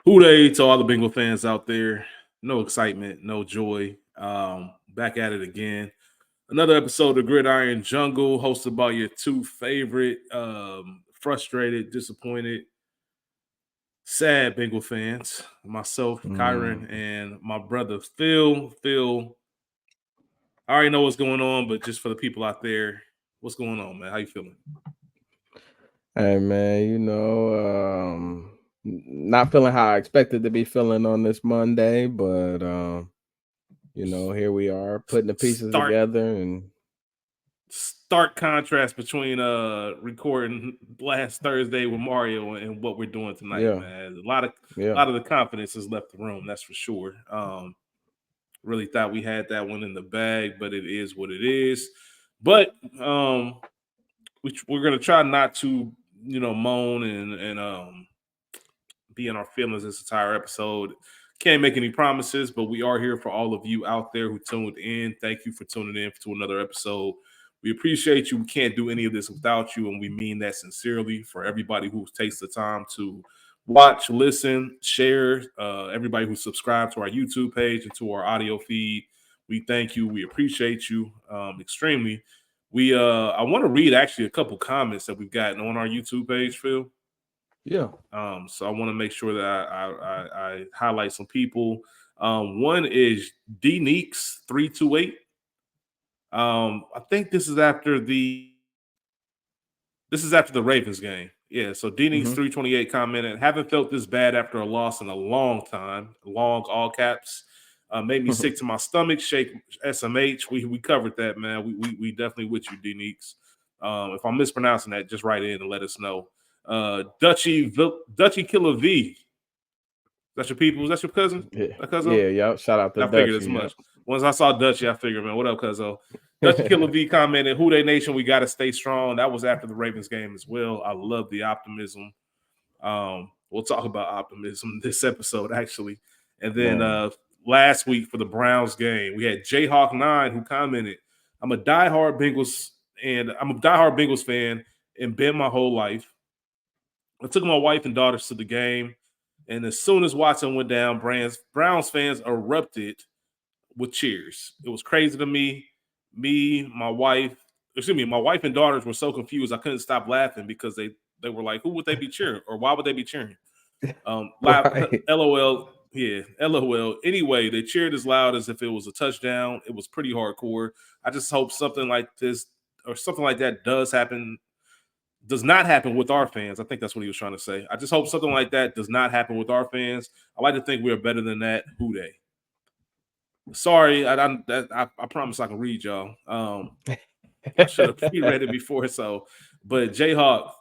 Hooray to all the Bengal fans out there. No excitement, no joy. Back at it again. Another episode of Gridiron Jungle, hosted by your two favorite, frustrated, disappointed, sad Bengal fans. Myself, Kieron, Mm. and my brother Phil. Phil, I already know what's going on, but just for the people out there, what's going on, man? How you feeling? Hey man, not feeling how I expected to be feeling on this Monday, but here we are putting the pieces Start together and stark contrast between recording last Thursday with Mario and what we're doing tonight, yeah, man. A lot of the confidence has left the room, that's for sure. Really thought we had that one in the bag, but it is what it is. But we're gonna try not to, moan and be in our feelings this entire episode. Can't make any promises, but we are here for all of you out there who tuned in. Thank you for tuning in to another episode. We appreciate you. We can't do any of this without you, and we mean that sincerely for everybody who takes the time to watch, listen, share. Everybody who subscribed to our YouTube page and to our audio feed, we thank you. We appreciate you extremely. I want to read actually a couple comments that we've gotten on our YouTube page, Phil. yeah. So I want to make sure that I highlight some people. One is D Neeks 328. I think this is after the Ravens game. Yeah, so D Neeks hmm 328 commented, haven't felt this bad after a loss in a long time. Long all caps. Made me sick to my stomach. Shake SMH. We covered that, man. We definitely with you, D Neeks. If I'm mispronouncing that, just write in and let us know. Dutchy Killer V. That's your people. That's your cousin. yeah, That cousin. yeah, yep. Shout out to I figured as Dutchy, yep. much. Once I saw Dutchy, I figured, man, what up, cuzzo? Dutchy Killer V commented, "Who They Nation, we got to stay strong." That was after the Ravens game as well. I love the optimism. We'll talk about optimism this episode actually, and then Man. last week for the Browns game, we had Jayhawk9 who commented, I'm a diehard Bengals fan and been my whole life. I took my wife and daughters to the game, and as soon as Watson went down, Browns fans erupted with cheers. It was crazy to me. My wife and daughters were so confused I couldn't stop laughing because they were like, "Who would they be cheering, or why would they be cheering?" Right. LOL. Yeah, LOL. Anyway, they cheered as loud as if it was a touchdown. It was pretty hardcore. I just hope something like this or something like that does not happen with our fans. I think that's what he was trying to say. I just hope something like that does not happen with our fans. I like to think we're better than that. Who they? Sorry, I promise I can read y'all. I should have pre-read it before. So, but Jayhawk,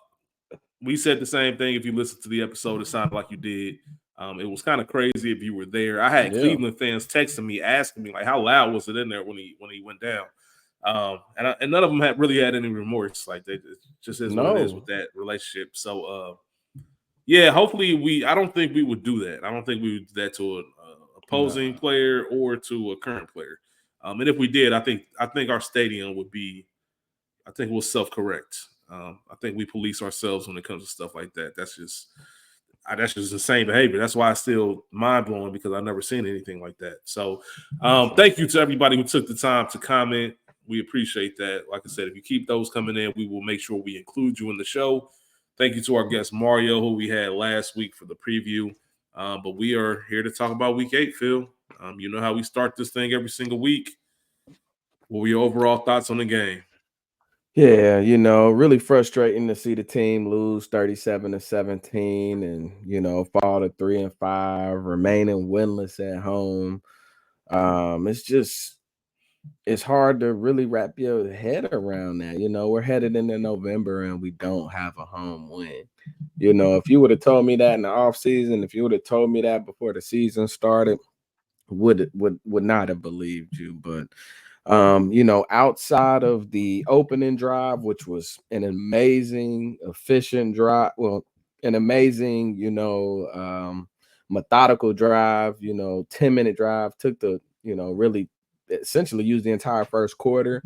we said the same thing. If you listen to the episode, it sounded like you did. It was kind of crazy if you were there. I had Yeah. Cleveland fans texting me, asking me like, "How loud was it in there when he went down?" And none of them really had any remorse. Like it just is what it is with No. that relationship. So yeah, hopefully I don't think we would do that. I don't think we would do that to an opposing Nah. player or to a current player. And if we did, I think our stadium would be. I think we'll self correct. I think we police ourselves when it comes to stuff like that. That's just insane behavior. That's why it's still mind blowing because I've never seen anything like that. So, thank you to everybody who took the time to comment. We appreciate that. Like I said, if you keep those coming in, we will make sure we include you in the show. Thank you to our guest Mario, who we had last week for the preview. But we are here to talk about Week 8, Phil. You know how we start this thing every single week. What were your overall thoughts on the game? Yeah, really frustrating to see the team lose 37-17 and, fall to 3-5, remaining winless at home. It's hard to really wrap your head around that. We're headed into November and we don't have a home win. If you would have told me that in the off season, if you would have told me that before the season started, would not have believed you. But outside of the opening drive, which was an amazing, efficient drive, well, an amazing, methodical drive, 10-minute drive, took really essentially used the entire first quarter.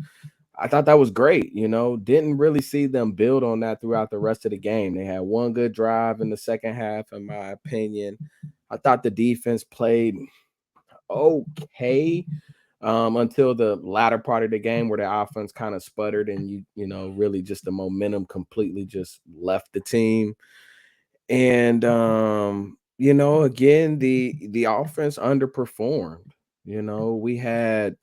I thought that was great. Didn't really see them build on that throughout the rest of the game. They had one good drive in the second half, in my opinion. I thought the defense played okay until the latter part of the game where the offense kind of sputtered and you know really just the momentum completely just left the team. And you know, again, the offense underperformed. You know, we had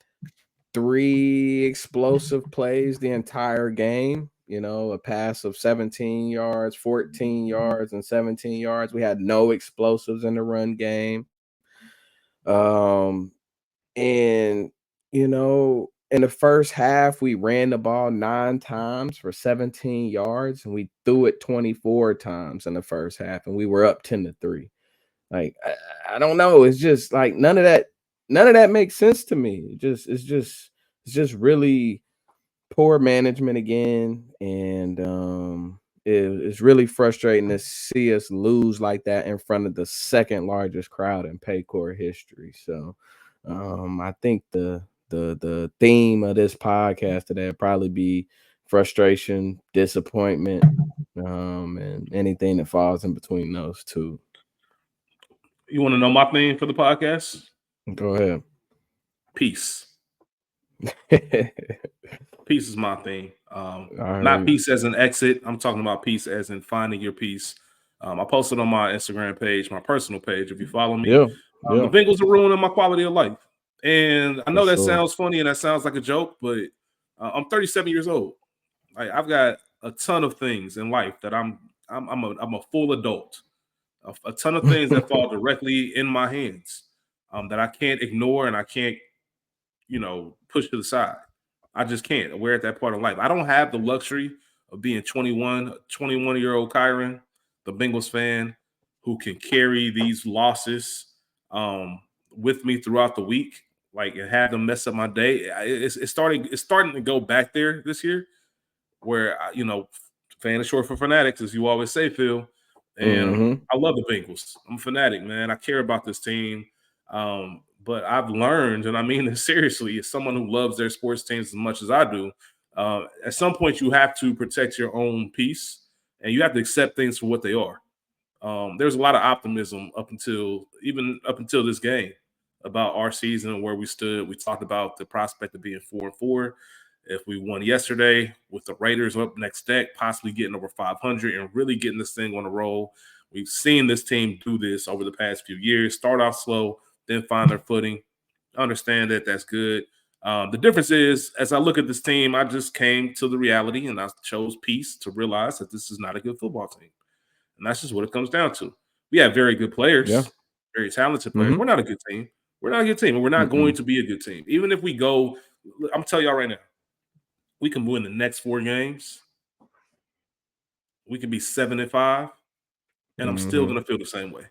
3 explosive plays the entire game. You know, a pass of 17 yards, 14 yards, and 17 yards. We had no explosives in the run game. Um, and you know, in the first half, we ran the ball 9 times for 17 yards, and we threw it 24 times in the first half, and we were up 10-3. Like I don't know. It's just like none of that makes sense to me. It's just really poor management again. And it's really frustrating to see us lose like that in front of the second largest crowd in Paycor history. So I think the theme of this podcast today will probably be frustration, disappointment, and anything that falls in between those two. You want to know my theme for the podcast? Go ahead. Peace. Peace is my theme. I Not heard. peace as an exit. I'm talking about peace as in finding your peace. I posted on my Instagram page, my personal page. If you follow me, Yeah, the yeah, Bengals are ruining my quality of life. And I for know that sure. sounds funny and that sounds like a joke, but I'm 37 years old. Like I've got a ton of things in life that I'm a full adult. A ton of things that fall directly in my hands that I can't ignore and I can't, push to the side. I just can't. We're at that part of life. I don't have the luxury of being 21-year-old Kieron, the Bengals fan, who can carry these losses um, with me throughout the week, like and have them mess up my day. It's starting to go back there this year, where fan is short for fanatics, as you always say, Phil. And Hmm. I love the Bengals. I'm a fanatic, man. I care about this team. But I've learned, and I mean this seriously, as someone who loves their sports teams as much as I do, at some point you have to protect your own peace and you have to accept things for what they are. There's a lot of optimism up until this game about our season and where we stood. We talked about the prospect of being 4-4. If we won yesterday with the Raiders up next deck, possibly getting over 500 and really getting this thing on the roll. We've seen this team do this over the past few years. Start off slow, then find their footing. Understand that that's good. The difference is, as I look at this team, I just came to the reality and I chose peace to realize that this is not a good football team. And that's just what it comes down to. We have very good Yeah. players, very talented players. Hmm. We're not a good team. We're not a good team, and we're not going Mm-mm. to be a good team. Even if we go, I'm telling y'all right now, we can win the next 4 games. We can be 7-5, and I'm still Hmm. gonna feel the same way.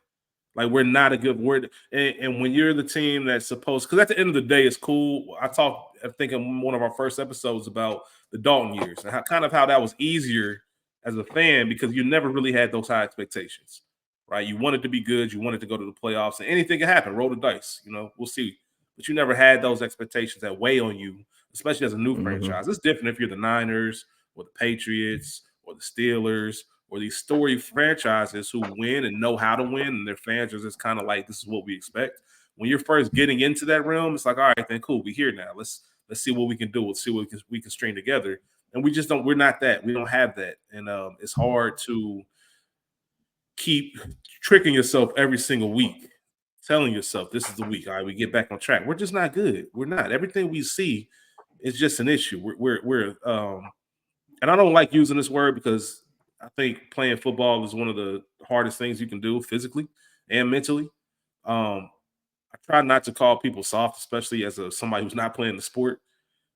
Like we're not a good word. And when you're the team that's supposed, because at the end of the day, it's cool. I think in one of our first episodes about the Dalton years and how that was easier as a fan because you never really had those high expectations, right? You wanted to be good, you wanted to go to the playoffs, and anything can happen. Roll the dice, we'll see. But you never had those expectations that weigh on you, especially as a new Hmm. franchise. It's different if you're the Niners or the Patriots or the Steelers or these story franchises who win and know how to win, and their fans are just kind of like, this is what we expect. When you're first getting into that realm, it's like, all right, then cool, we're here now. Let's see what we can do. Let's see what we can string together. And we just don't. We're not that. We don't have that, and it's hard to keep tricking yourself every single week, telling yourself this is the week. All right, we get back on track. We're just not good. We're not. Everything we see is just an issue. And I don't like using this word because I think playing football is one of the hardest things you can do physically and mentally. Um, I try not to call people soft, especially as somebody who's not playing the sport.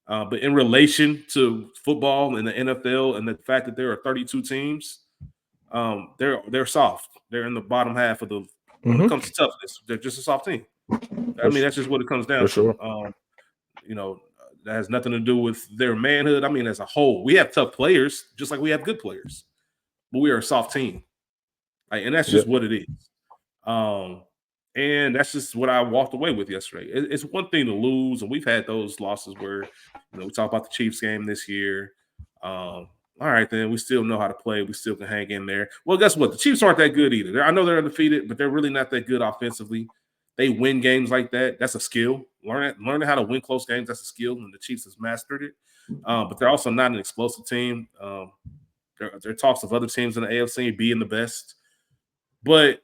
But in relation to football and the NFL and the fact that there are 32 teams, they're soft. They're in the bottom half of the when it Hmm. comes to toughness. They're just a soft team. I For, mean, that's just what it comes for down to. sure. You know, that has nothing to do with their manhood. I mean, as a whole, we have tough players, just like we have good players, but we are a soft team, and that's Yeah. just what it is. Um, and that's just what I walked away with yesterday. It's one thing to lose, and we've had those losses where, we talk about the Chiefs game this year. all right, then we still know how to play. We still can hang in there. Well, guess what? The Chiefs aren't that good either. I know they're undefeated, but they're really not that good offensively. They win games like that. That's a skill. Learning how to win close games, that's a skill, and the Chiefs has mastered it. But they're also not an explosive team. There are talks of other teams in the AFC being the best. But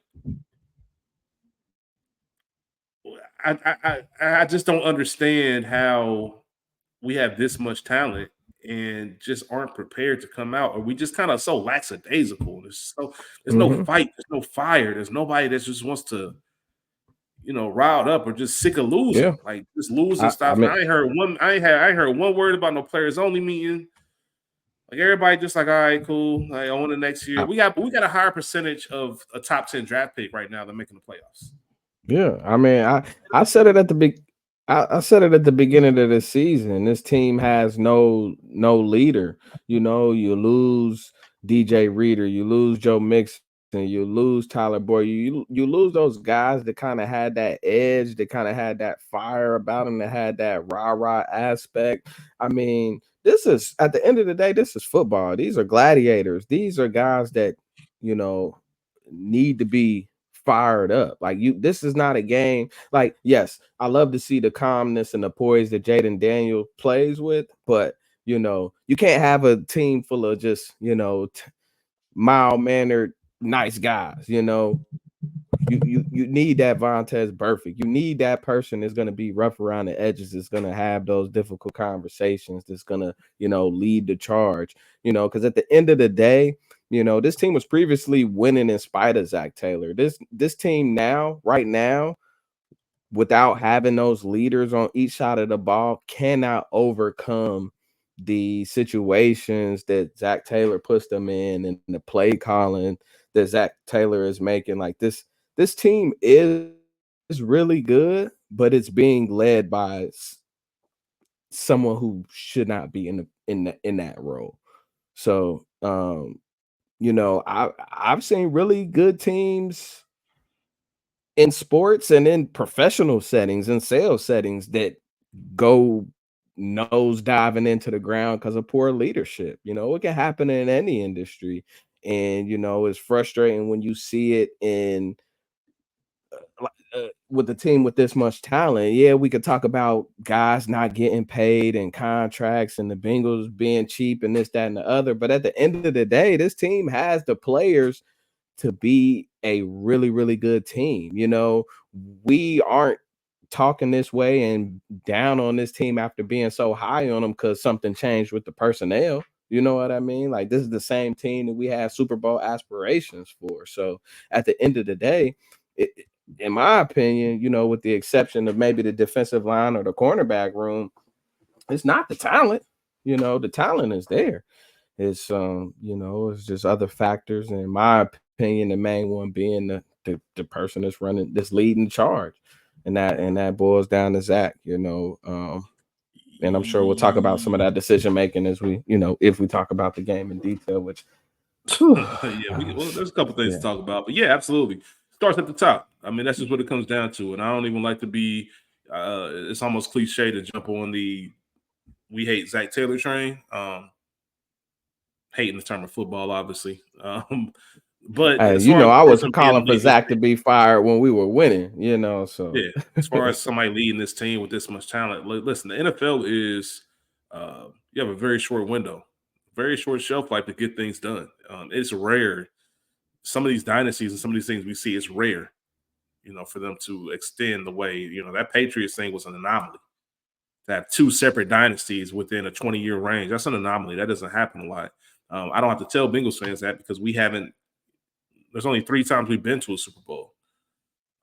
I just don't understand how we have this much talent and just aren't prepared to come out, or we just kind of so lackadaisical. There's no Mhm. fight, there's no fire, there's nobody that just wants to, riled up or just sick of losing. Yeah. Like just losing I stuff. And mean, I ain't heard one. I ain't heard one word about no players only meeting. Like everybody just like, all right, cool. Like on the next year, I, we got a higher percentage of a top 10 draft pick right now than making the playoffs. yeah. I mean, I said it at the big. I said it at the beginning of the season. This team has no leader. You lose DJ Reader, you lose Joe Mixon, you lose Tyler Boyd, you lose those guys that kind of had that edge, that kind of had that fire about them, that had that rah-rah aspect. I mean, this is at the end of the day, this is football. These are gladiators. These are guys that you know need to be fired up. Like this is not a game. Like, yes, I love to see the calmness and the poise that Jaden Daniel plays with, but you can't have a team full of just, mild mannered, nice guys. You need that Vontez perfect. You need that person that's going to be rough around the edges. That's going to have those difficult conversations. That's going to lead the charge. Because at the end of the day, this team was previously winning in spite of Zach Taylor. This team now, right now, without having those leaders on each side of the ball, cannot overcome the situations that Zach Taylor puts them in and the play calling that Zach Taylor is making. Like this team is really good, but it's being led by someone who should not be in that role. So I've seen really good teams in sports and in professional settings and sales settings that go nose diving into the ground because of poor leadership. It can happen in any industry. And it's frustrating when you see it in with a team with this much talent. Yeah, we could talk about guys not getting paid and contracts and the Bengals being cheap and this, that, and the other. But at the end of the day, this team has the players to be a really, really good team. We aren't talking this way and down on this team after being so high on them because something changed with the personnel. You know what I mean? Like this is the same team that we have Super Bowl aspirations for. So at the end of the day, in my opinion, with the exception of maybe the defensive line or the cornerback room, it's not the talent. The talent is there. It's just other factors. In my opinion, the main one being the person that's leading the charge. And that boils down to Zach, and I'm sure we'll talk about some of that decision making as if we talk about the game in detail, which whew, Well, there's a couple things to yeah. talk about, but yeah, absolutely. Starts at the top. I mean, that's just what it comes down to. And I don't even like to be. It's almost cliche to jump on the "we hate Zach Taylor" train. Hating the term of football, obviously. But Hey, as far as I a was person being calling for lead this Zach to team, be fired when we were winning, so yeah. As far as somebody leading this team with this much talent, listen, the NFL is you have a very short window, very short shelf life to get things done. It's rare. Some of these dynasties and some of these things we see, it's rare, for them to extend the way, that Patriots thing was an anomaly. To have two separate dynasties within a 20-year range, that's an anomaly. That doesn't happen a lot. I don't have to tell Bengals fans that because we haven't. There's only 3 times we've been to a Super Bowl.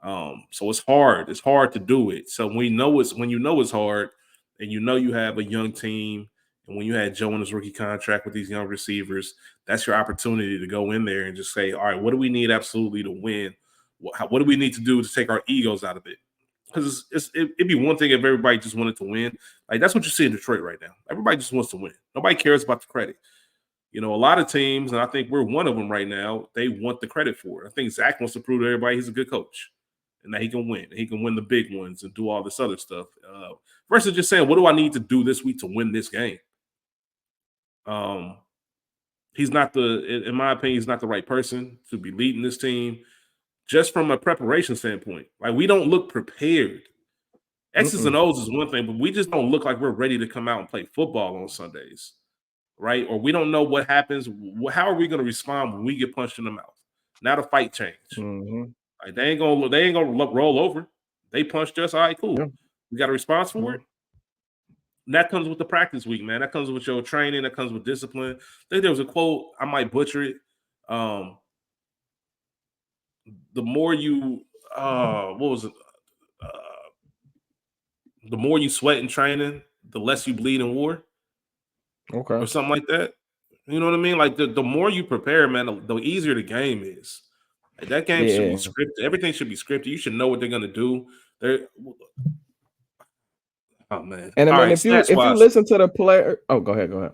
So it's hard. It's hard to do it. So when you know it's hard, and you have a young team, and when you had Joe in his rookie contract with these young receivers, that's your opportunity to go in there and just say, all right, what do we need absolutely to win? What do we need to do to take our egos out of it? Because it'd be one thing if everybody just wanted to win. Like that's what you see in Detroit right now. Everybody just wants to win. Nobody cares about the credit. A lot of teams, and I think we're one of them right now, they want the credit for it. I think Zach wants to prove to everybody he's a good coach and that he can win. He can win the big ones and do all this other stuff. Versus just saying, what do I need to do this week to win this game? Um, He's not in my opinion, he's not the right person to be leading this team. Just from a preparation standpoint, like we don't look prepared. X's and Mm-mm. O's is one thing, but we just don't look like we're ready to come out and play football on Sundays, right? Or we don't know what happens. How are we going to respond when we get punched in the mouth? Now the fight change. Mm-hmm. Like they ain't gonna roll over. They punched us. All right, Yeah. cool. We got a response for Yeah. it. And that comes with the practice week, man. That comes with your training. That comes with discipline. I think there was a quote. I might butcher it. Um, the more you, what was it? Uh, the more you sweat in training, the less you bleed in war, Okay. or something like that. You know what I mean? Like the more you prepare, man, the easier the game is. Like that game should be Yeah. scripted. Everything should be scripted. You should know what they're gonna do. They're oh man. And I All mean, right, if stats you wise. listen to the player, oh, go ahead, go ahead.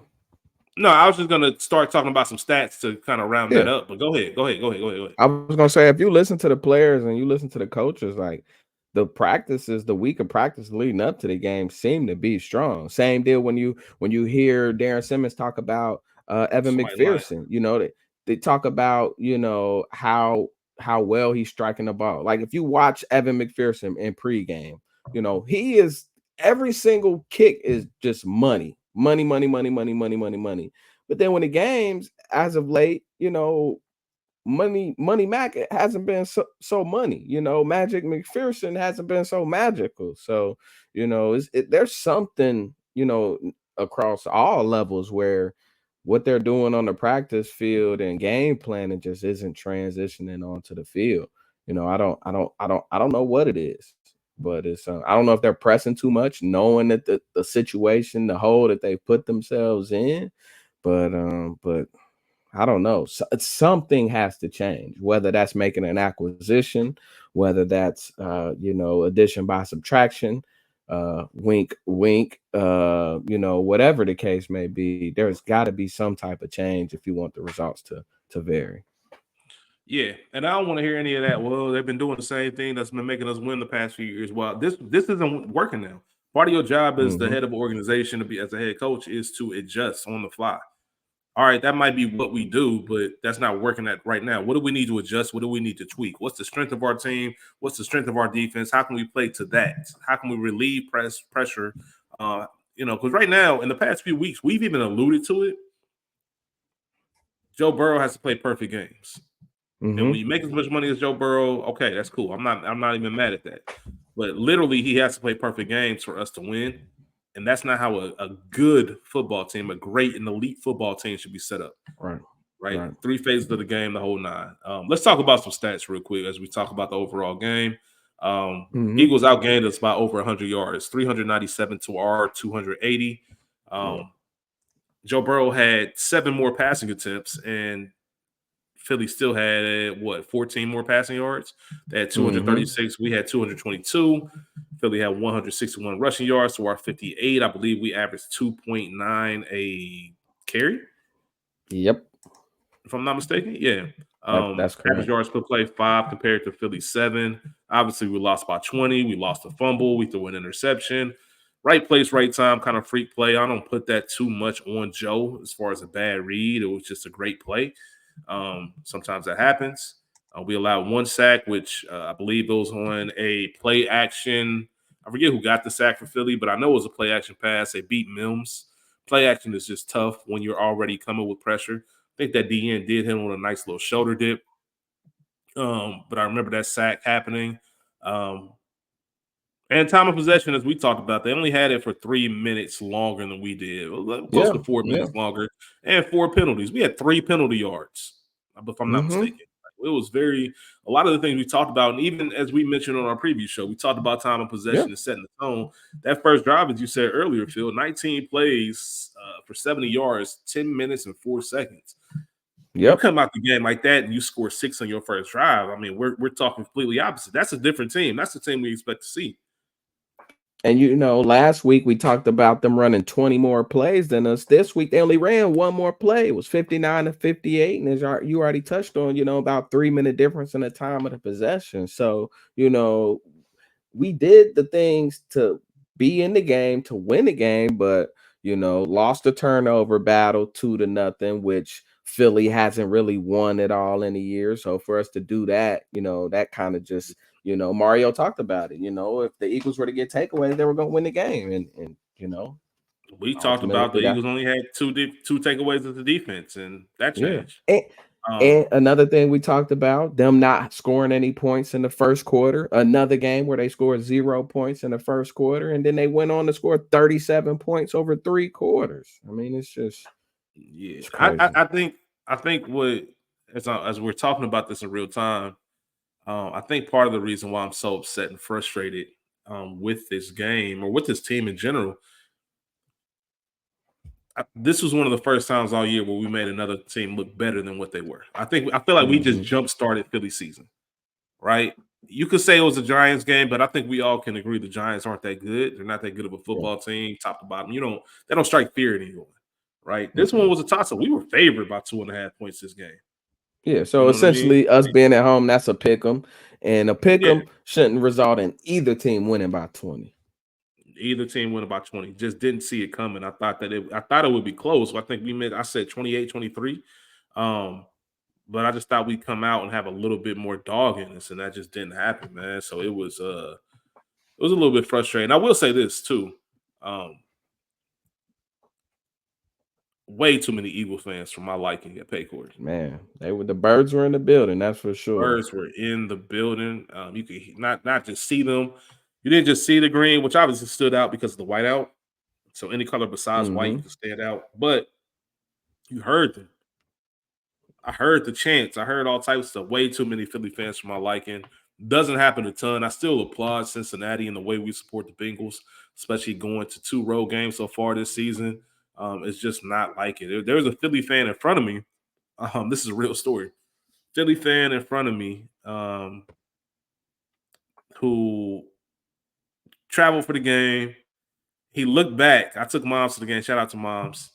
No, I was just gonna start talking about some stats to kind of round that Yeah. up. But go ahead, go ahead, go ahead, go ahead, go ahead. I was gonna say if you listen to the players and you listen to the coaches, like the practices, the week of practice leading up to the game seem to be strong. Same deal when you hear Darren Simmons talk about Evan Somebody lying. McPherson, they talk about how well he's striking the ball. Like if you watch Evan McPherson in pregame, he is every single kick is just money, money, money, money, money, money, money, money. But then when the games, as of late, Money Mac hasn't been so money. Magic McPherson hasn't been so magical. So, there's something, across all levels where what they're doing on the practice field and game planning just isn't transitioning onto the field. I don't know what it is, but it's I don't know if they're pressing too much, knowing that the situation, the hole that they put themselves in, but I don't know. Something has to change, whether that's making an acquisition, whether that's addition by subtraction, wink, wink, whatever the case may be. There's got to be some type of change if you want the results to vary. Yeah, and I don't want to hear any of that. Well, they've been doing the same thing that's been making us win the past few years. Well, this isn't working now. Part of your job as the Hmm. head of an organization to be as a head coach is to adjust on the fly. All right, that might be what we do, but that's not working at right now. What do we need to adjust? What do we need to tweak? What's the strength of our team? What's the strength of our defense? How can we play to that? How can we relieve pressure? Because right now, in the past few weeks, we've even alluded to it. Joe Burrow has to play perfect games. And when Hmm. you make as much money as Joe Burrow, okay, that's cool. I'm not even mad at that. But literally, he has to play perfect games for us to win. And that's not how a good football team, a great and elite football team should be set up. Right. Right? Right. 3 phases of the game, the whole nine. Let's talk about some stats real quick as we talk about the overall game. Hmm. Eagles outgained us by over 100 yards, 397 to our 280. Yeah. Um, Joe Burrow had 7 more passing attempts, and Philly still had 14 more passing yards. They had Hmm. 236. We had 222. Philly had 161 rushing yards to our 58. I believe we averaged 2.9 a carry, Yep. if I'm not mistaken. Yeah. That's Average correct. yards per play 5 compared to Philly 7. Obviously, we lost by 20. We lost a fumble. We threw an interception. Right place, right time, kind of freak play. I don't put that too much on Joe as far as a bad read. It was just a great play. Sometimes that happens. We allowed 1 sack, which I believe was on a play action. I forget who got the sack for Philly, but I know it was a play action pass. They beat Mims. Play action is just tough when you're already coming with pressure. I think that DN did him with a nice little shoulder dip. But I remember that sack happening. Um, and time of possession, as we talked about, they only had it for 3 minutes longer than we did, close Yeah. to 4 minutes Yeah. longer, and 4 penalties. We had 3 penalty yards, if I'm not Hmm. mistaken. It was a lot of the things we talked about, and even as we mentioned on our previous show, we talked about time of Yeah. possession and setting the tone. That first drive, as you said earlier, Phil, 19 plays for 70 yards, 10 minutes and 4 seconds. You Yep. come out the game like that and you score 6 on your first drive. I mean, we're talking completely opposite. That's a different team. That's the team we expect to see. And last week we talked about them running 20 more plays than us. This week they only ran one more play. It was 59 to 58. And as you already touched on, about 3 minute difference in the time of the possession. So, we did the things to be in the game, to win the game, but lost the turnover battle 2-0, which Philly hasn't really won it all in a year. So for us to do that, that kind of just, Mario talked about it. If the Eagles were to get takeaways, they were going to win the game. And We talked about the ultimately that, Eagles only had two takeaways of the defense, and that yeah. changed. And another thing we talked about, them not scoring any points in the first quarter. Another game where they scored 0 points in the first quarter, and then they went on to score 37 points over 3 quarters. I mean, Yeah, it's I, I, crazy. I think I think what as we're talking about this in real time, I think part of the reason why I'm so upset and frustrated with this game or with this team in general, this was one of the first times all year where we made another team look better than what they were. I feel like we just Hmm. jump started Philly season, right? You could say it was a Giants game, but I think we all can agree the Giants aren't that good. They're not that good of a Yeah. football team, top to bottom. They don't strike fear in anyone, right? This one Mm-mm. was a toss up. We were favored by 2.5 points this game. Yeah. You So know what I mean? essentially, us being at home, that's a pick 'em, and a pick Yeah. 'em shouldn't result in either team winning by 20. Either team went about 20. Just didn't see it coming. I thought it would be close. I think I said 28-23. Um, but I just thought we'd come out and have a little bit more dog in us, and that just didn't happen, man. So it was a little bit frustrating. I will say this too. Um, Way too many Eagle fans for my liking at Paycourt. Man, the birds were in the building, that's for sure. Birds were in the building. You could not just see them. You didn't just see the green, which obviously stood out because of the whiteout. So any color besides white, you Hmm. could stand out. But you heard them. I heard the chants. I heard all types of way too many Philly fans for my liking. Doesn't happen a ton. I still applaud Cincinnati and the way we support the Bengals, especially going to 2 road games so far this season. It's just not like it. There was a Philly fan in front of me. This is a real story. Philly fan in front of me who traveled for the game. He looked back. I took moms to the game. Shout out to moms.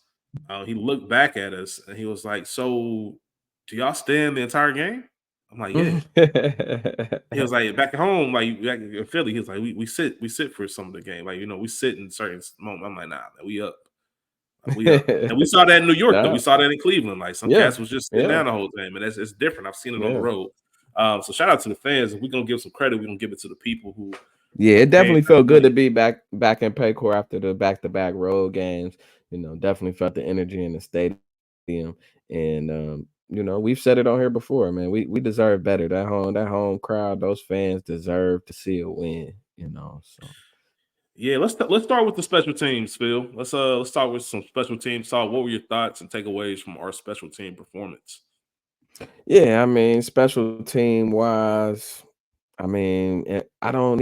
He looked back at us and he was like, "So, do y'all stand the entire game?" I'm like, "Yeah." He was like, "Back at home, like back in Philly." He was like, "We sit for some of the game. Like, we sit in certain moments." I'm like, "Nah, man, we up, we up." And we saw that in New York, though. We Nah, saw that in Cleveland. Like some yeah, cats was just sitting yeah, down the whole time, and it's different. I've seen it on the yeah. road. So shout out to the fans. If we're gonna give some credit, we're gonna give it to the people who Yeah, it came definitely out felt good and to be back in Paycor after the back-to-back road games. Definitely felt the energy in the stadium. And we've said it on here before, man. We deserve better. That home crowd, those fans deserve to see a win, so yeah, let's start with the special teams, Phil. Let's start with some special teams talk. What were your thoughts and takeaways from our special team performance? yeah, I mean, special team wise, I mean, I don't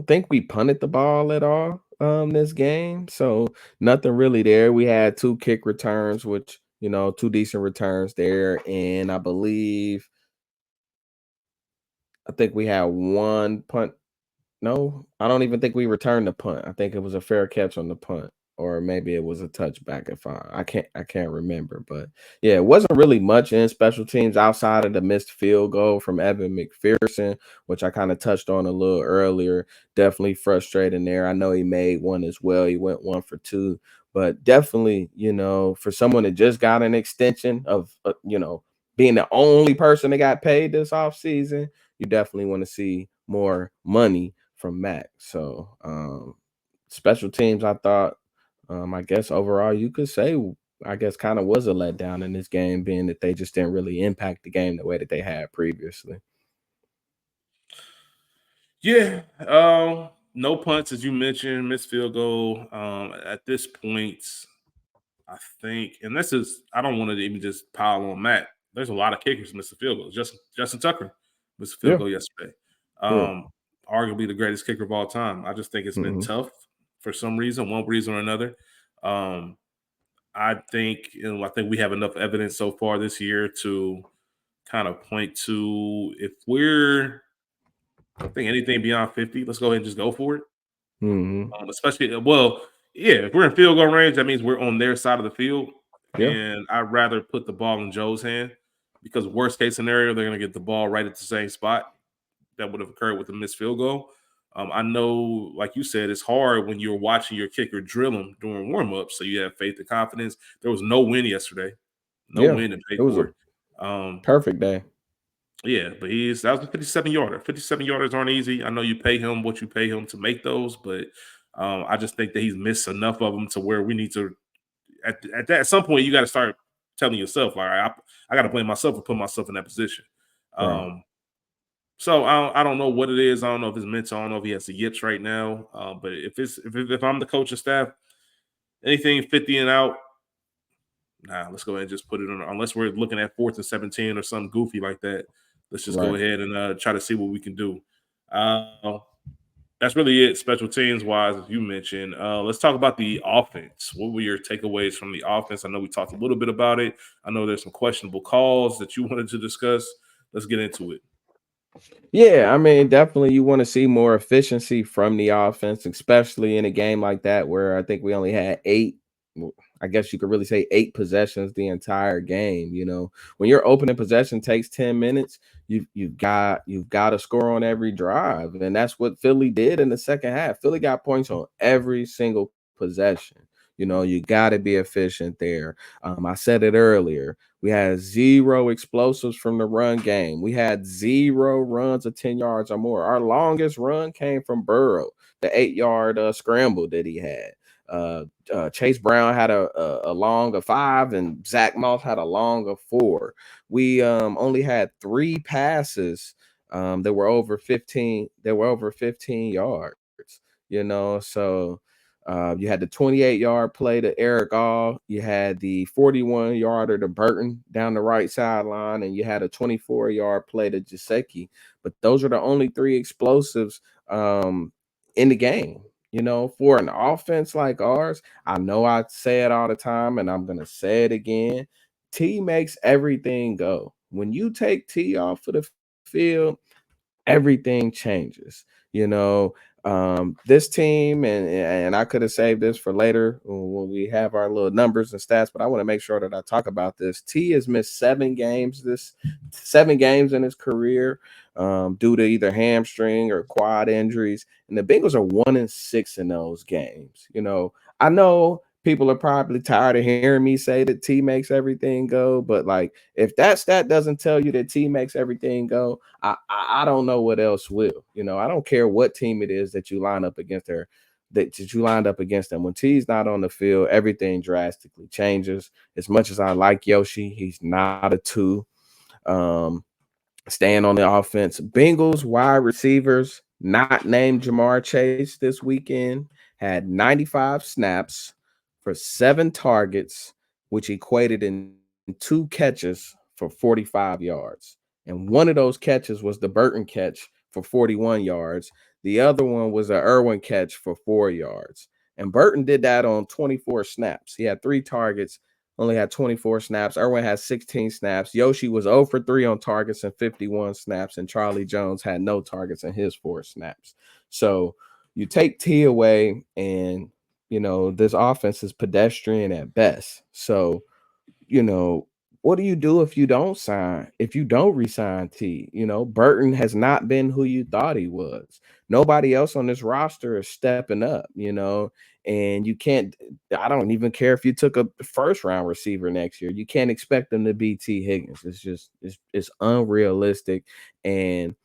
think we punted the ball at all this game. So nothing really there. We had 2 kick returns, which, 2 decent returns there. And I think we had 1 punt. No, I don't even think we returned the punt. I think it was a fair catch on the punt, or maybe it was a touchback. If I can't remember, but yeah, it wasn't really much in special teams outside of the missed field goal from Evan McPherson, which I kind of touched on a little earlier. Definitely frustrating there. I know he made one as well. He went 1 for 2, but definitely, for someone that just got an extension of, being the only person that got paid this offseason, you definitely want to see more money from Mac. So special teams, I thought, I guess overall you could say, I guess, kind of was a letdown in this game, being that they just didn't really impact the game the way that they had previously. Yeah, no punts as you mentioned, missed field goal. At this point, I think, and this is I don't want to even just pile on Matt. There's a lot of kickers missing field goals. Justin Tucker missed a field Yeah, goal yesterday. yeah. Um, Arguably the greatest kicker of all time. I just think it's been Hmm. tough for some reason, one reason or another. Um, I think we have enough evidence so far this year to kind of point to if we're I think anything beyond 50, let's go ahead and just go for it. Hmm. Especially, well, yeah, if we're in field goal range, that means we're on their side of the field. Yeah. And I'd rather put the ball in Joe's hand because worst case scenario, they're going to get the ball right at the same spot that would have occurred with a missed field goal. I know, like you said, it's hard when you're watching your kicker drill them during warmups, so you have faith and confidence. There was no win yesterday. No Yeah, win to pay it was a for. Um, perfect day. yeah, but that was a 57 yarder. 57 yarders aren't easy. I know you pay him what you pay him to make those, but I just think that he's missed enough of them to where we need to at some point you got to start telling yourself, all right, I got to blame myself for putting myself in that position. Right, So I don't know what it is. I don't know if it's mental. I don't know if he has the yips right now. But if I'm the coaching staff, anything 50 and out, nah, let's go ahead and just put it on. Unless we're looking at 4th and 17 or something goofy like that, let's just go right. ahead and try to see what we can do. Uh, that's really it, special teams wise, as you mentioned. Let's talk about the offense. What were your takeaways from the offense? I know we talked a little bit about it. I know there's some questionable calls that you wanted to discuss. Let's get into it. Yeah, I mean, definitely you want to see more efficiency from the offense, especially in a game like that where I think we only had eight. I guess you could really say eight possessions the entire game. When your opening possession takes 10 minutes, you've got to score on every drive. And that's what Philly did in the second half. Philly got points on every single possession. You got to be efficient there. I said it earlier. We had zero explosives from the run game. We had zero runs of 10 yards or more. Our longest run came from Burrow, the 8-yard scramble that he had. Chase Brown had a long of 5, and Zach Moss had a long of 4. We only had 3 passes that were over 15. That were over 15 yards. So you had the 28-yard play to Eric All. You had the 41-yarder to Burton down the right sideline, and you had a 24-yard play to Jasecki. But those are the only 3 explosives in the game. For an offense like ours, I know I say it all the time, and I'm gonna say it again. T makes everything go. When you take T off of the field, everything changes. You know, this team, and I could have saved this for later when we have our little numbers and stats, but I want to make sure that I talk about this. T has missed 7 games in his career due to either hamstring or quad injuries, and the Bengals are 1-6 in those games. I know people are probably tired of hearing me say that T makes everything go, but like if that stat doesn't tell you that T makes everything go, I don't know what else will. I don't care what team it is that you line up against her, that you lined up against them. When T's not on the field, everything drastically changes. As much as I like Yoshi, he's not a 2. Um, Staying on the offense, Bengals wide receivers not named Jamar Chase this weekend had 95 snaps for 7 targets, which equated in 2 catches for 45 yards. And one of those catches was the Burton catch for 41 yards. The other one was a Irwin catch for 4 yards. And Burton did that on 24 snaps. He had 3 targets, only had 24 snaps. Irwin had 16 snaps. Yoshi was 0 for 3 on targets and 51 snaps. And Charlie Jones had no targets in his 4 snaps. So you take T away, and, this offense is pedestrian at best. So, you know, what do you do if you don't resign T? Burton has not been who you thought he was. Nobody else on this roster is stepping up, and you can't. I don't even care if you took a first round receiver next year. You can't expect them to be T Higgins. It's unrealistic. And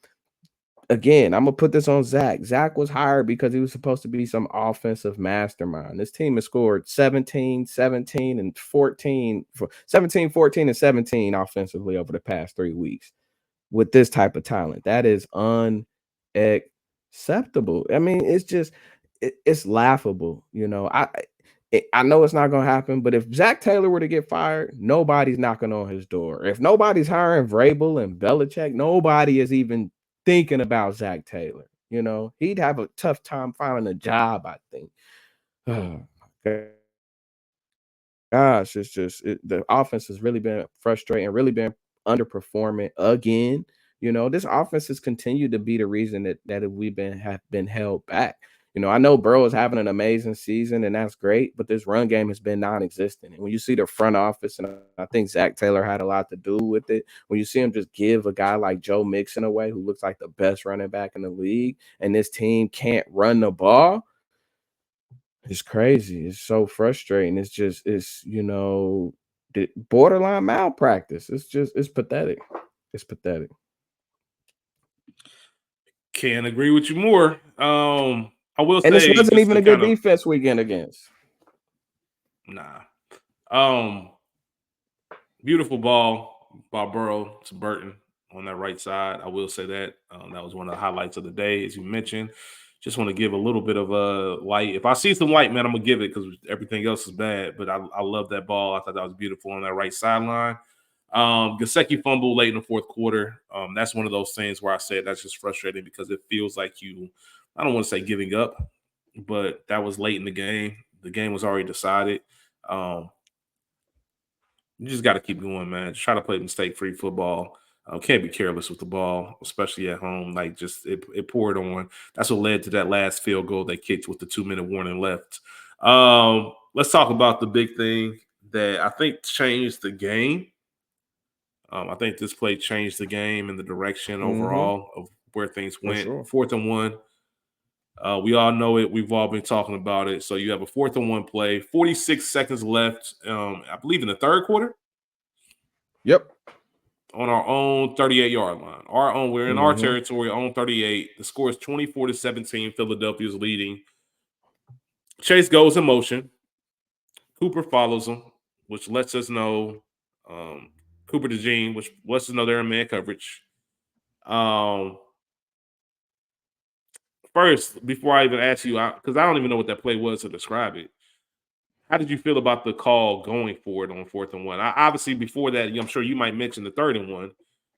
again, I'm gonna put this on Zach. Zach was hired because he was supposed to be some offensive mastermind. This team has scored 17, 17, and 14 for 17, 14, and 17 offensively over the past 3 weeks with this type of talent. That is unacceptable. I mean, it's laughable. I know it's not gonna happen, but if Zach Taylor were to get fired, nobody's knocking on his door. If nobody's hiring Vrabel and Belichick, nobody is even thinking about Zach Taylor. He'd have a tough time finding a job, I think. Oh my gosh, the offense has really been frustrating, really been underperforming again. This offense has continued to be the reason that have been held back. I know Burrow is having an amazing season, and that's great, but this run game has been non-existent. And when you see the front office, and I think Zach Taylor had a lot to do with it, when you see him just give a guy like Joe Mixon away, who looks like the best running back in the league, and this team can't run the ball, it's crazy. It's so frustrating. It's borderline malpractice. It's pathetic. It's pathetic. Can't agree with you more. I will And this say wasn't just even to a good kind of defense weekend against. nah. Beautiful ball by Burrow to Burton on that right side. I will say that that was one of the highlights of the day, as you mentioned. Just want to give a little bit of a light. If I see some light, man, I'm gonna give it because everything else is bad. But I love that ball. I thought that was beautiful on that right sideline. Gesicki fumble late in the fourth quarter. That's one of those things where I said that's just frustrating because it feels like I don't want to say giving up, but that was late in the game. The game was already decided. Um, you just got to keep going, man. Just try to play mistake-free football. Can't be careless with the ball, especially at home. Like just it poured on. That's what led to that last field goal they kicked with the 2-minute warning left. Let's talk about the big thing that I think changed the game. I think this play changed the game and the direction overall of where things For went. sure. 4th and 1. We all know it. We've all been talking about it. So you have a 4th and 1 play, 46 seconds left. I believe in the third quarter. Yep. On our own 38-yard line. We're in our territory, on 38. The score is 24-17. Philadelphia is leading. Chase goes in motion. Cooper follows him, which lets us know Cooper DeJean, which lets us know they're in man coverage. First, before I even ask you, because I don't even know what that play was to describe it. How did you feel about the call going for it on 4th and 1? Obviously, before that, I'm sure you might mention the 3rd and 1.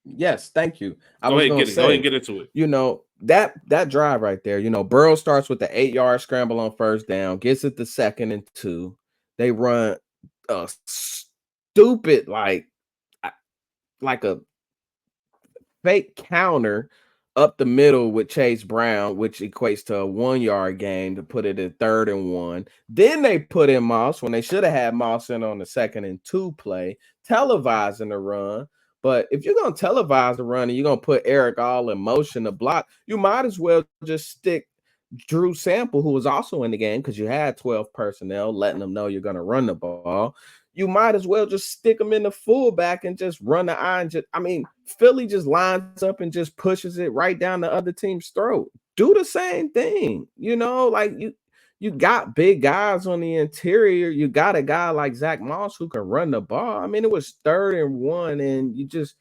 Yes, thank you. I Go was ahead and gonna get it. Go ahead and say, get into it. that drive right there, Burrow starts with the 8-yard scramble on first down, gets it to 2nd and 2. They run a stupid like a fake counter up the middle with Chase Brown, which equates to a 1-yard gain to put it at 3rd and 1. Then they put in Moss when they should have had Moss in on the 2nd and 2 play, televising the run. But if you're going to televise the run and you're going to put Eric all in motion to block, you might as well just stick Drew Sample, who was also in the game because you had 12 personnel, letting them know you're going to run the ball. You might as well just stick them in the fullback and just run the eye. Philly just lines up and just pushes it right down the other team's throat. Do the same thing, like you got big guys on the interior. You got a guy like Zach Moss who can run the ball. It was 3rd and 1, and you just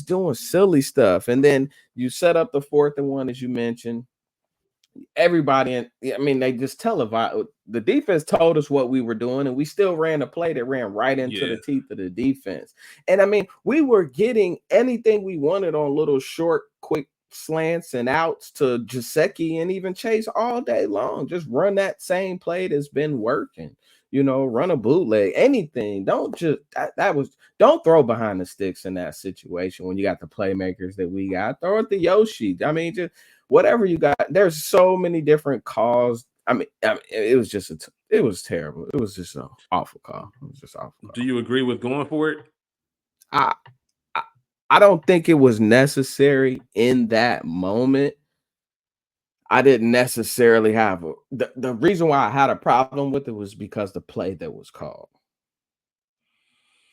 doing silly stuff. And then you set up the 4th and 1, as you mentioned. Everybody they just televised. The defense told us what we were doing, and we still ran a play that ran right into the teeth of the defense. And we were getting anything we wanted on little short, quick slants and outs to Gesicki and even Chase all day long. Just run that same play that's been working. Run a bootleg, anything. Don't throw behind the sticks in that situation when you got the playmakers that we got. Throw it to Yoshi. Just whatever you got. There's so many different calls. It was terrible. It was just an awful call. It was just awful call. Do you agree with going for it? I don't think it was necessary in that moment. I didn't necessarily have the reason why I had a problem with it was because the play that was called.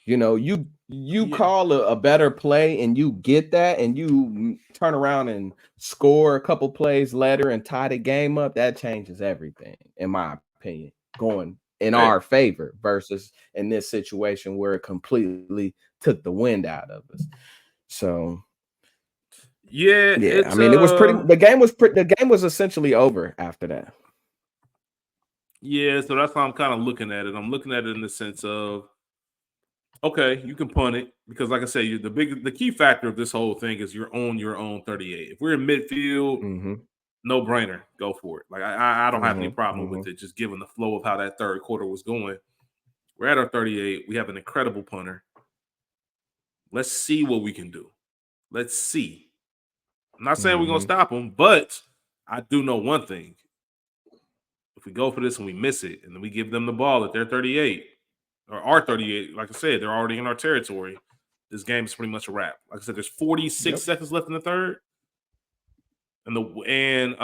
You call a better play and you get that and you turn around and score a couple plays later and tie the game up. That changes everything, in my opinion, going in our favor versus in this situation where it completely took the wind out of us. So it was pretty. The game was essentially over after that. Yeah, so that's how I'm kind of looking at it. I'm looking at it in the sense of, okay, you can punt it because, like I said, the key factor of this whole thing is you're on your own 38. If we're in midfield, no brainer, go for it. Like I don't have any problem with it, just given the flow of how that third quarter was going. We're at our 38. We have an incredible punter. Let's see what we can do. Let's see. I'm not saying we're gonna stop them, but I do know one thing. If we go for this and we miss it, and then we give them the ball at their 38 or our 38, like I said, they're already in our territory. This game is pretty much a wrap. Like I said, there's 46 seconds left in the third. And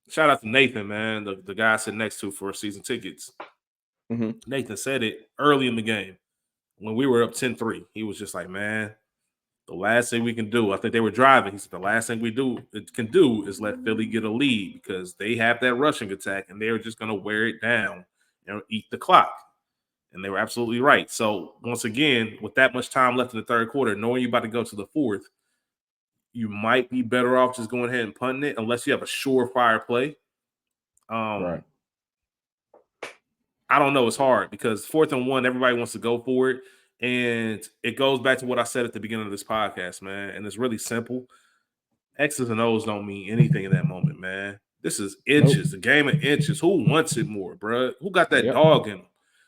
shout out to Nathan, man, the guy I sit next to for season tickets. Nathan said it early in the game. when we were up 10-3. He was just like, man, the last thing we can do, I think they were driving. He said, the last thing we can do is let Philly get a lead because they have that rushing attack and they're just going to wear it down and eat the clock. And they were absolutely right. So once again, with that much time left in the third quarter, knowing you're about to go to the fourth, you might be better off just going ahead and punting it unless you have a surefire play. Right. I don't know. It's hard because 4th and 1, everybody wants to go for it. And it goes back to what I said at the beginning of this podcast, man. And it's really simple. X's and O's don't mean anything in that moment, man. This is inches, the game of inches. Who wants it more, bro? Who got that dog in him?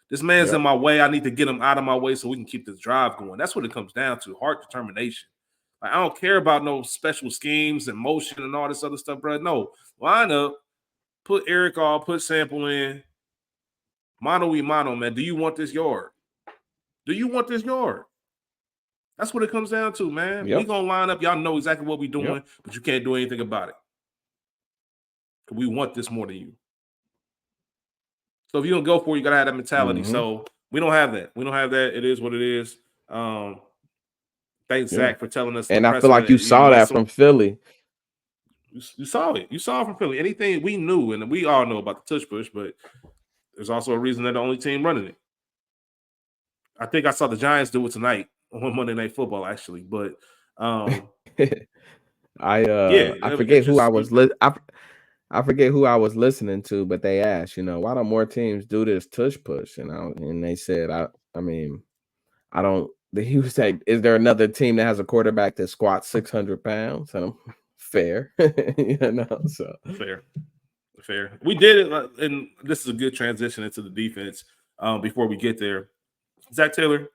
This man's in my way. I need to get him out of my way so we can keep this drive going. That's what it comes down to, heart determination. Like, I don't care about no special schemes and motion and all this other stuff, bro. No, line up, put Eric off, put Sample in. Mano y mano, man. Do you want this yard? Do you want this yard? That's what it comes down to, man. We gonna line up. Y'all know exactly what we're doing, but you can't do anything about it. We want this more than you. So if you don't go for it, you gotta have that mentality. So we don't have that. We don't have that. It is what it is. Thanks, Zach, for telling us. And I feel like you saw that from Philly. You saw it. You saw it from Philly. Anything we knew, and we all know about the tush push, but there's also a reason they're the only team running it. I think I saw the Giants do it tonight on Monday Night Football, actually. But I forget who I was I forget who I was listening to, but they asked, why don't more teams do this tush push? And they said, I mean, I don't. He was like, is there another team that has a quarterback that squats 600 pounds? And I'm fair, so fair. We did it, and this is a good transition into the defense. Before we get there, Zach Taylor,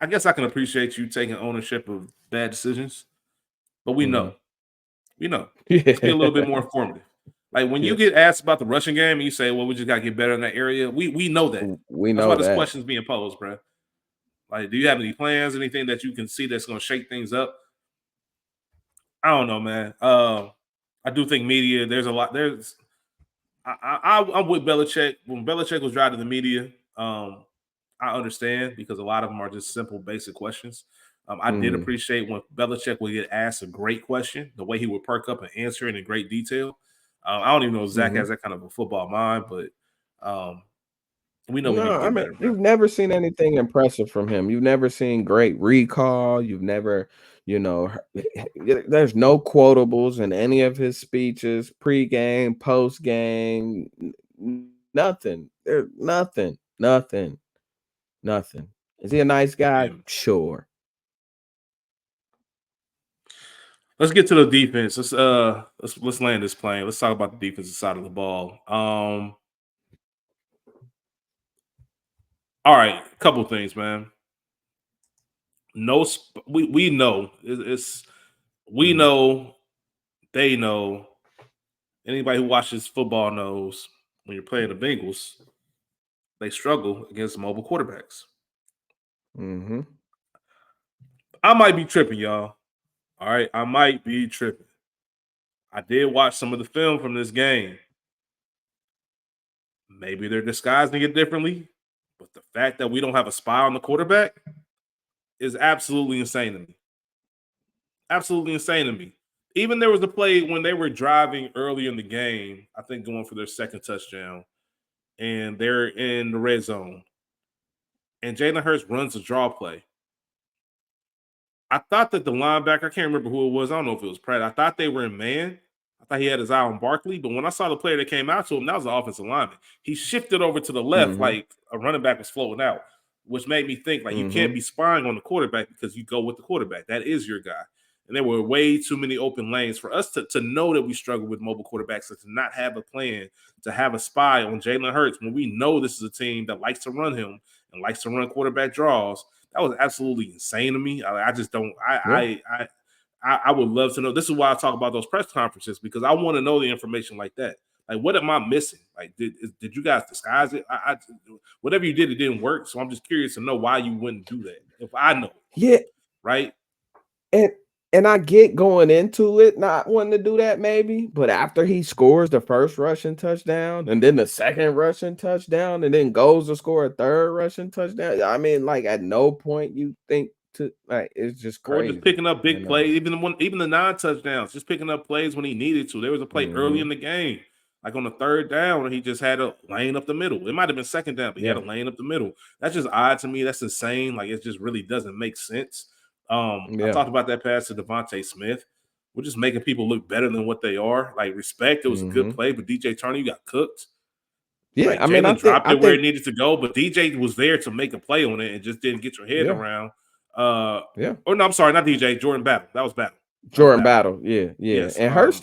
I guess I can appreciate you taking ownership of bad decisions, but we know. Let's be a little bit more informative. Like when you get asked about the rushing game and you say, well, we just got to get better in that area. We know that. That's why this question's being posed, bro. Like, do you have any plans, anything that you can see that's going to shake things up? I don't know, man. I do think media, there's a lot. I'm with Belichick. When Belichick was driving the media, I understand because a lot of them are just simple, basic questions. I did appreciate when Belichick would get asked a great question, the way he would perk up and answer it in great detail. I don't even know if Zach has that kind of a football mind, but we know we need to get better. You've never seen anything impressive from him. You've never seen great recall. You've never, there's no quotables in any of his speeches, pregame, postgame, nothing. There's nothing. Is he a nice guy? Yeah. Sure. Let's get to the defense. Let's land this plane. Let's talk about the defensive side of the ball. All right, a couple things, man. We know we know, they know. Anybody who watches football knows when you're playing the Bengals, they struggle against mobile quarterbacks. I might be tripping, y'all. All right, I might be tripping. I did watch some of the film from this game. Maybe they're disguising it differently, but the fact that we don't have a spy on the quarterback is absolutely insane to me. Absolutely insane to me. Even there was a play when they were driving early in the game, I think going for their second touchdown, and they're in the red zone. And Jalen Hurts runs a draw play. I thought that the linebacker, I can't remember who it was. I don't know if it was Pratt. I thought they were in man. I thought he had his eye on Barkley. But when I saw the player that came out to him, that was the offensive lineman. He shifted over to the left like a running back was floating out, which made me think like you can't be spying on the quarterback because you go with the quarterback. That is your guy. And there were way too many open lanes for us to know that we struggle with mobile quarterbacks and to not have a plan to have a spy on Jalen Hurts when we know this is a team that likes to run him and likes to run quarterback draws. That was absolutely insane to me. I just don't. I would love to know. This is why I talk about those press conferences because I want to know the information like that. Like, what am I missing? Like, did you guys disguise it? Whatever you did, it didn't work. So I'm just curious to know why you wouldn't do that. If I know, yeah, right. And I get going into it not wanting to do that maybe, but after he scores the first rushing touchdown and then the second rushing touchdown and then goes to score a third rushing touchdown, I mean, like at no point you think to like it's just Or just crazy, picking up you big know. plays, even the non-touchdowns, just picking up plays when he needed to. There was a play early Mhm. in the game, like on the third down, and he just had a lane up the middle. It might have been second down, but he had Yeah. a lane up the middle. That's just odd to me. That's insane. Like it just really doesn't make sense. I Yeah. talked about that pass to Devontae Smith. We're just making people look better than what they are. Like respect, it was a good Mhm. play, but DJ Turner, you got cooked. Yeah, Like I mean, Jalen dropped I it where think it needed to go, but DJ was there to make a play on it and just didn't get your head yeah, around. Uh, yeah. or no, I'm sorry, not DJ, Jordan Battle. That was Battle. That was Jordan Battle. Battle, yeah, yeah, Yes. and Yeah. Hurst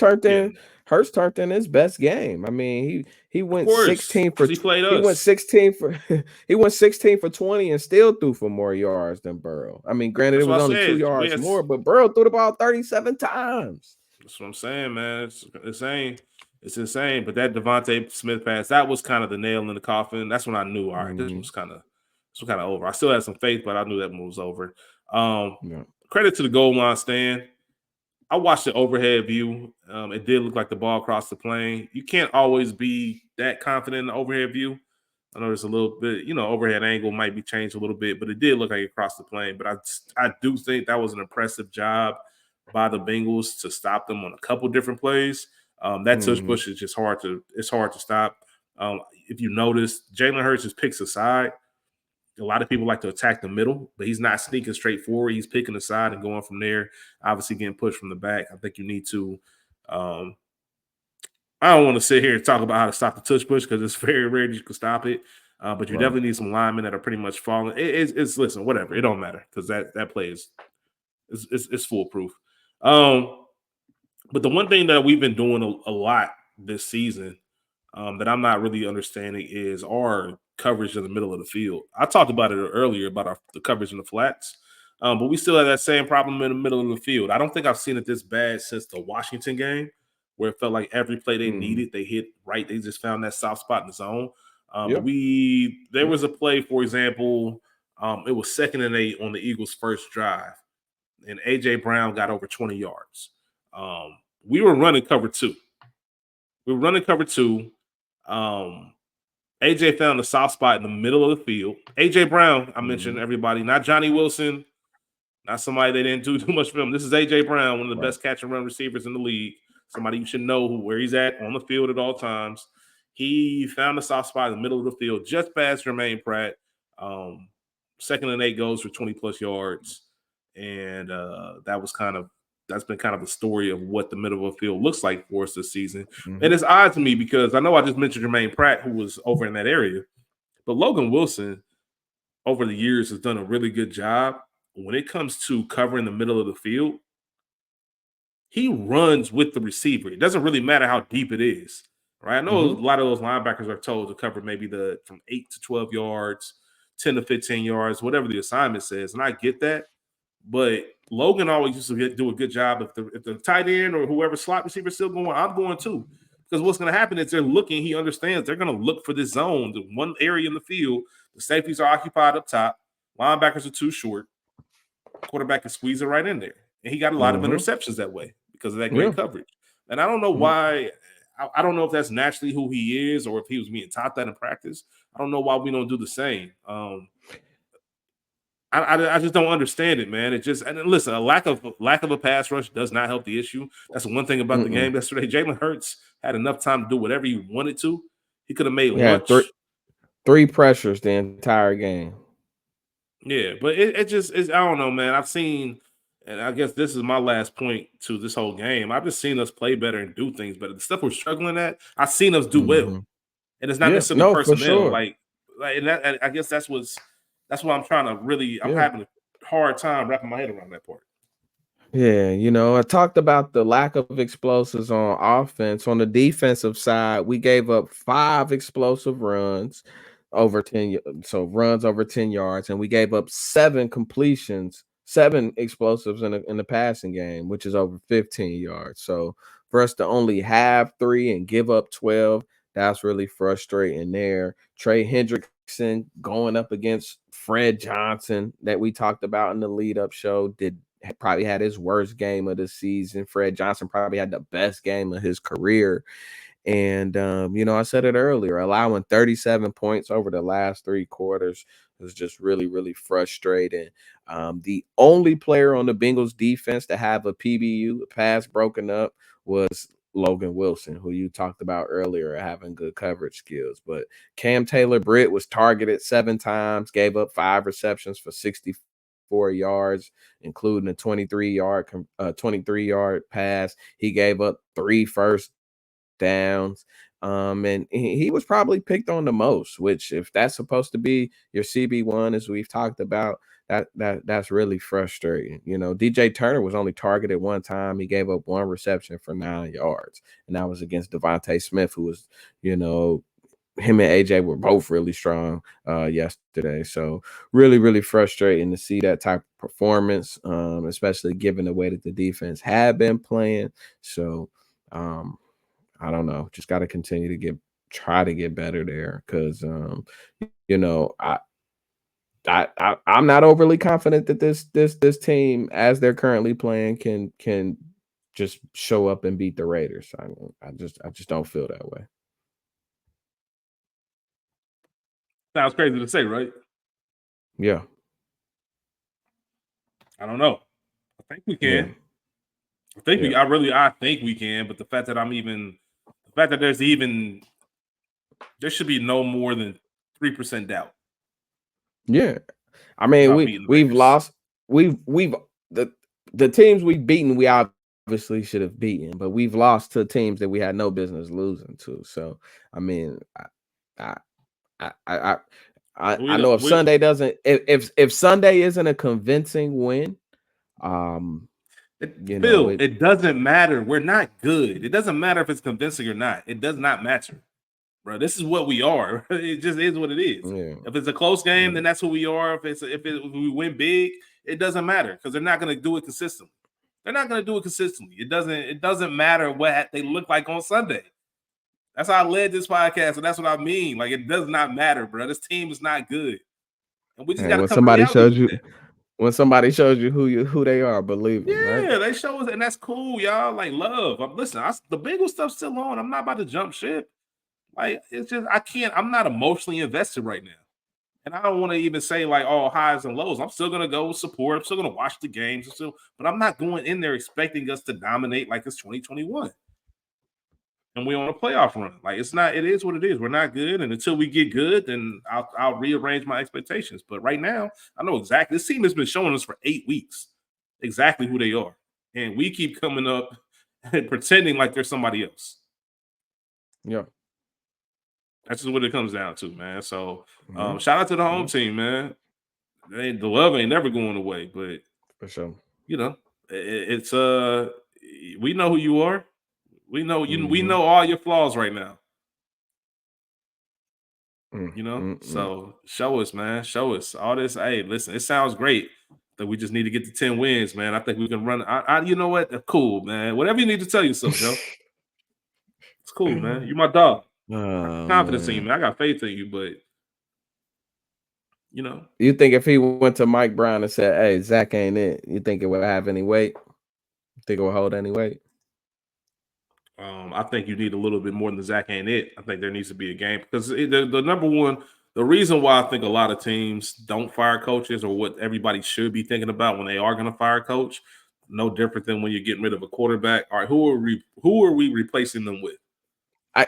turned in his best game. I mean, he Of went course, 16 because for he played he went us. 16 for he went 16 for 20 and still threw for more yards than Burrow. I mean, granted, it That's what was I only 2 said. yards more, but Burrow threw the ball 37 times. That's what I'm saying, man. It's insane. It's insane. But that Devontae Smith pass, that was kind of the nail in the coffin. That's when I knew, all right, Mhm. this was kind of over. I still had some faith, but I knew that one was over. Um, Yeah. Credit to the goal line stand. I watched the overhead view. It did look like the ball crossed the plane. You can't always be that confident in the overhead view. I know there's a little bit, overhead angle might be changed a little bit, but it did look like it crossed the plane. But I do think that was an impressive job by the Bengals to stop them on a couple different plays. That tush Mhm. push is just hard to stop. If you notice, Jalen Hurts just picks a side. A lot of people like to attack the middle, but he's not sneaking straight forward. He's picking the side and going from there. Obviously, getting pushed from the back. I think you need to. Um, I don't want to sit here and talk about how to stop the tush push because it's very rare that you can stop it. But you Right. definitely need some linemen that are pretty much falling. It's listen, whatever. It don't matter because that play is foolproof. Um, but the one thing that we've been doing a lot this season that I'm not really understanding is our coverage in the middle of the field. I talked about it earlier about the coverage in the flats, but we still have that same problem in the middle of the field. I don't think I've seen it this bad since the Washington game, where it felt like every play they Mhm. needed, they hit right. They just found that soft spot in the zone. Yeah. There Yeah. was a play, for example, it was 2nd and 8 on the Eagles' first drive, and AJ Brown got over 20 yards. We were running cover two. We were running cover two. Um, AJ found the soft spot in the middle of the field. AJ Brown, I mentioned Mhm. everybody, not Johnny Wilson, not somebody they didn't do too much for him. This is AJ Brown, one of the Right. best catch and run receivers in the league. Somebody you should know where he's at on the field at all times. He found the soft spot in the middle of the field, just past Jermaine Pratt. Um, 2nd and 8 goes for 20 plus yards, and that's been kind of the story of what the middle of the field looks like for us this season. And Mhm. it's odd to me because I know I just mentioned Jermaine Pratt, who was over in that area, but Logan Wilson over the years has done a really good job when it comes to covering the middle of the field. He runs with the receiver. It doesn't really matter how deep it is, right? I know a Mhm. lot of those linebackers are told to cover maybe the from 8 to 12 yards, 10 to 15 yards, whatever the assignment says, and I get that. But Logan always used to do a good job. If the tight end or whoever slot receiver is still going, I'm going too. Because what's going to happen is they're looking. He understands they're going to look for this zone, the one area in the field. The safeties are occupied up top. Linebackers are too short. Quarterback can squeeze it right in there. And he got a lot of Mhm. interceptions that way because of that Yeah. great coverage. And I don't know Mhm. why. I don't know if that's naturally who he is or if he was being taught that in practice. I don't know why we don't do the same. I just don't understand it, man. It just and listen, a lack of a pass rush does not help the issue. That's the one thing about the Mm-mm. game yesterday. Jalen Hurts had enough time to do whatever he wanted to. He could have made We had three lunch. three pressures the entire game. Yeah, but it just is. I don't know, man. I've seen, and I guess this is my last point to this whole game. I've just seen us play better and do things better. The stuff we're struggling at, I've seen us do well, Mhm. and it's not Yeah. necessarily No, for personnel. sure. Like, and that and I guess that's what I'm trying to really. I'm Yeah. having a hard time wrapping my head around that part. Yeah, I talked about the lack of explosives on offense. On the defensive side, we gave up 5 explosive runs over runs over 10 yards, and we gave up 7 completions, 7 explosives in the passing game, which is over 15 yards. So for us to only have 3 and give up 12, that's really frustrating there. Trey Hendrickson going up against Fred Johnson that we talked about in the lead up show did probably had his worst game of the season. Fred Johnson probably had the best game of his career. And, I said it earlier, allowing 37 points over the last 3 quarters was just really, really frustrating. The only player on the Bengals defense to have a PBU, a pass broken up, was Logan Wilson, who you talked about earlier, having good coverage skills. But Cam Taylor-Britt was targeted 7 times, gave up 5 receptions for 64 yards, including a 23-yard pass. He gave up 3 first downs. And he was probably picked on the most, which if that's supposed to be your CB1, as we've talked about, that's really frustrating. DJ Turner was only targeted 1 time. He gave up 1 reception for 9 yards, and that was against Devontae Smith, who was, him and AJ were both really strong yesterday. So really, really frustrating to see that type of performance, especially given the way that the defense had been playing. So I don't know. Just got to continue to try to get better there, because I'm not overly confident that this team, as they're currently playing, can just show up and beat the Raiders. I just don't feel that way. Sounds crazy to say, right? Yeah. I don't know. I think we can. Yeah. I think we can. But the fact that there should be no more than 3% doubt. Yeah. I mean, we've lost. We've the teams we've beaten, we obviously should have beaten, but we've lost to teams that we had no business losing to. So, I mean, I know if Sunday doesn't, if Sunday isn't a convincing win, it doesn't matter. We're not good. It doesn't matter if it's convincing or not. It does not matter, bro. This is what we are. It just is what it is. Yeah. If it's a close game, then that's who we are. If we win big, it doesn't matter, because they're not going to do it consistently. They're not going to do it consistently. It doesn't matter what they look like on Sunday. That's how I led this podcast, and that's what I mean. Like, it does not matter, bro. This team is not good, and we just got to come to reality. When somebody shows you who they are, believe them. Yeah, right? They show us, and that's cool, y'all. Like, love. The Bengals stuff's still on. I'm not about to jump ship. Like, it's just I'm not emotionally invested right now. And I don't want to even say like all highs and lows. I'm still gonna go support. I'm still gonna watch the games, but I'm not going in there expecting us to dominate like it's 2021. And we're on a playoff run. Like, it's not. It is what it is. We're not good, and until we get good, then I'll rearrange my expectations. But right now, I know exactly. This team has been showing us for 8 weeks exactly who they are, and we keep coming up and pretending like they're somebody else. Yeah, that's just what it comes down to, man. So, shout out to the home team, man. The love ain't never going away, but for sure, it's we know who you are. We know we know all your flaws right now. So show us, man. Show us all this. Hey, listen, it sounds great that we just need to get to 10 wins, man. I think we can run. You know what? Cool, man. Whatever you need to tell yourself, Joe. It's cool, man. You're my dog. I got confidence in you, man. I got faith in you, but you think if he went to Mike Brown and said, "Hey, Zach ain't it," you think it would have any weight? You think it would hold any weight? I think you need a little bit more than Zach ain't it. I think there needs to be a game, because the number one, the reason why I think a lot of teams don't fire coaches, or what everybody should be thinking about when they are going to fire a coach, no different than when you're getting rid of a quarterback. All right, who are we replacing them with? You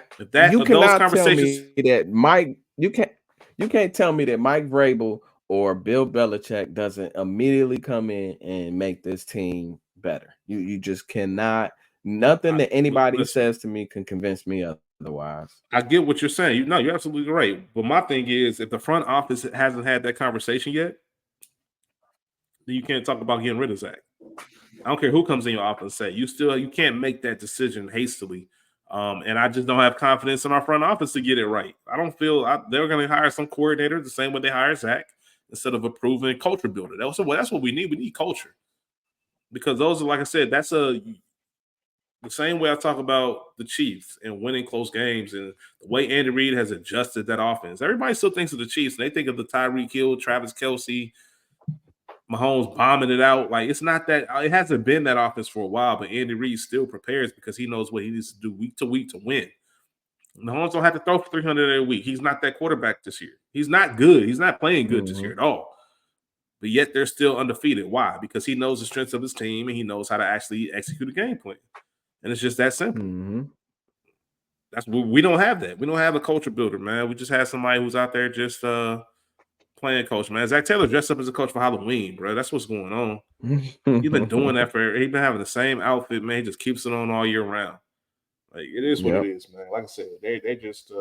cannot tell me that Mike. You can't tell me that Mike Vrabel or Bill Belichick doesn't immediately come in and make this team better. You just cannot. Nothing that anybody says to me can convince me otherwise. I get what you're saying. You're absolutely right. But my thing is, if the front office hasn't had that conversation yet, then you can't talk about getting rid of Zach. I don't care who comes in your office and say you can't make that decision hastily. And I just don't have confidence in our front office to get it right. I don't feel they're going to hire some coordinator the same way they hire Zach, instead of a proven culture builder. That's what we need. We need culture, because those are, like I said, that's the same way I talk about the Chiefs and winning close games, and the way Andy Reid has adjusted that offense. Everybody still thinks of the Chiefs, and they think of the Tyreek Hill, Travis Kelce, Mahomes bombing it out. Like it's not that it hasn't been that offense for a while, but Andy Reid still prepares because he knows what he needs to do week to week to win. Mahomes don't have to throw for 300 every week. He's not that quarterback this year. He's not good. He's not playing good this year at all. But yet they're still undefeated. Why? Because he knows the strengths of his team and he knows how to actually execute a game plan. And it's just that simple. That's we don't have that. We don't have a culture builder, man. We just have somebody who's out there just playing coach, man. Zach Taylor dressed up as a coach for Halloween, bro. That's what's going on. He's been doing that he's been having the same outfit, man. He just keeps it on all year round. Like it is what it is, man. Like I said, they just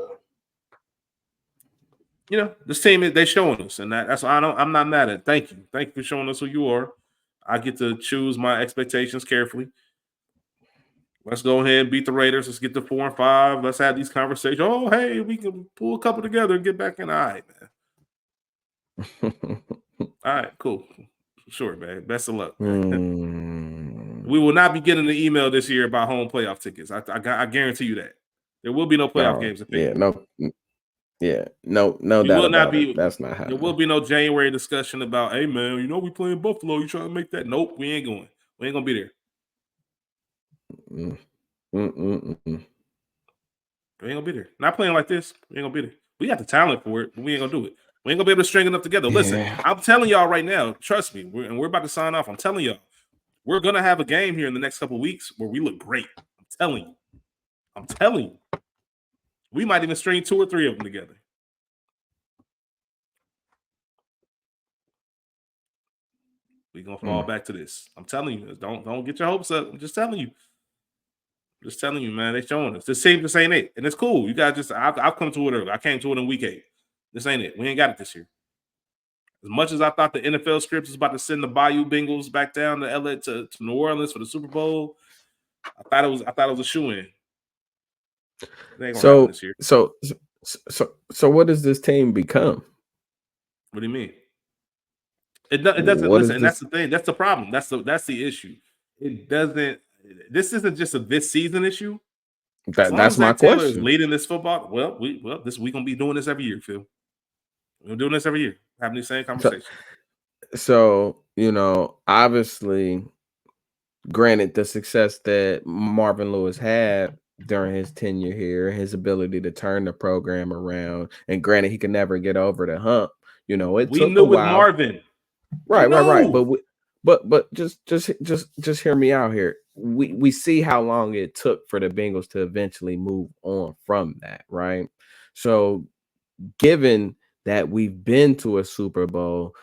this team they showing us, and that's I'm not mad at it. Thank you for showing us who you are. I get to choose my expectations carefully. Let's go ahead and beat the Raiders. Let's get to 4-5. Let's have these conversations. Oh, hey, we can pull a couple together and get back in. All right, man. All right, cool. Sure, man. Best of luck. We will not be getting an email this year about home playoff tickets. I guarantee you that. There will be no playoff games. No, will not be. That's not happening. There will be no January discussion about, hey, man, we playing Buffalo. You trying to make that? Nope, we ain't going. We ain't going to be there. We ain't gonna be there. Not playing like this. We ain't gonna be there. We got the talent for it, but we ain't gonna do it. We ain't gonna be able to string it up together. Listen, I'm telling y'all right now. Trust me. We're about to sign off. I'm telling y'all, we're gonna have a game here in the next couple of weeks where we look great. I'm telling you. We might even string 2 or 3 of them together. We gonna fall back to this. I'm telling you. Don't get your hopes up. I'm just telling you. Just telling you, man, they showing us. This ain't it. And it's cool. You guys I've come to it early. I came to it in week 8. This ain't it. We ain't got it this year. As much as I thought the NFL script was about to send the Bayou Bengals back down to LA to New Orleans for the Super Bowl, I thought it was a shoe-in. So what does this team become? What do you mean? It doesn't listen, and that's the thing. That's the problem. That's the issue. It doesn't. This isn't just a this season issue. That's my question. Taylor is leading this football. We gonna be doing this every year, Phil. We're doing this every year, having the same conversation. So obviously, granted, the success that Marvin Lewis had during his tenure here, his ability to turn the program around, and granted, he could never get over the hump. It we took knew a while. With Marvin, right. But just hear me out here. We see how long it took for the Bengals to eventually move on from that, right? So, given that we've been to a Super Bowl,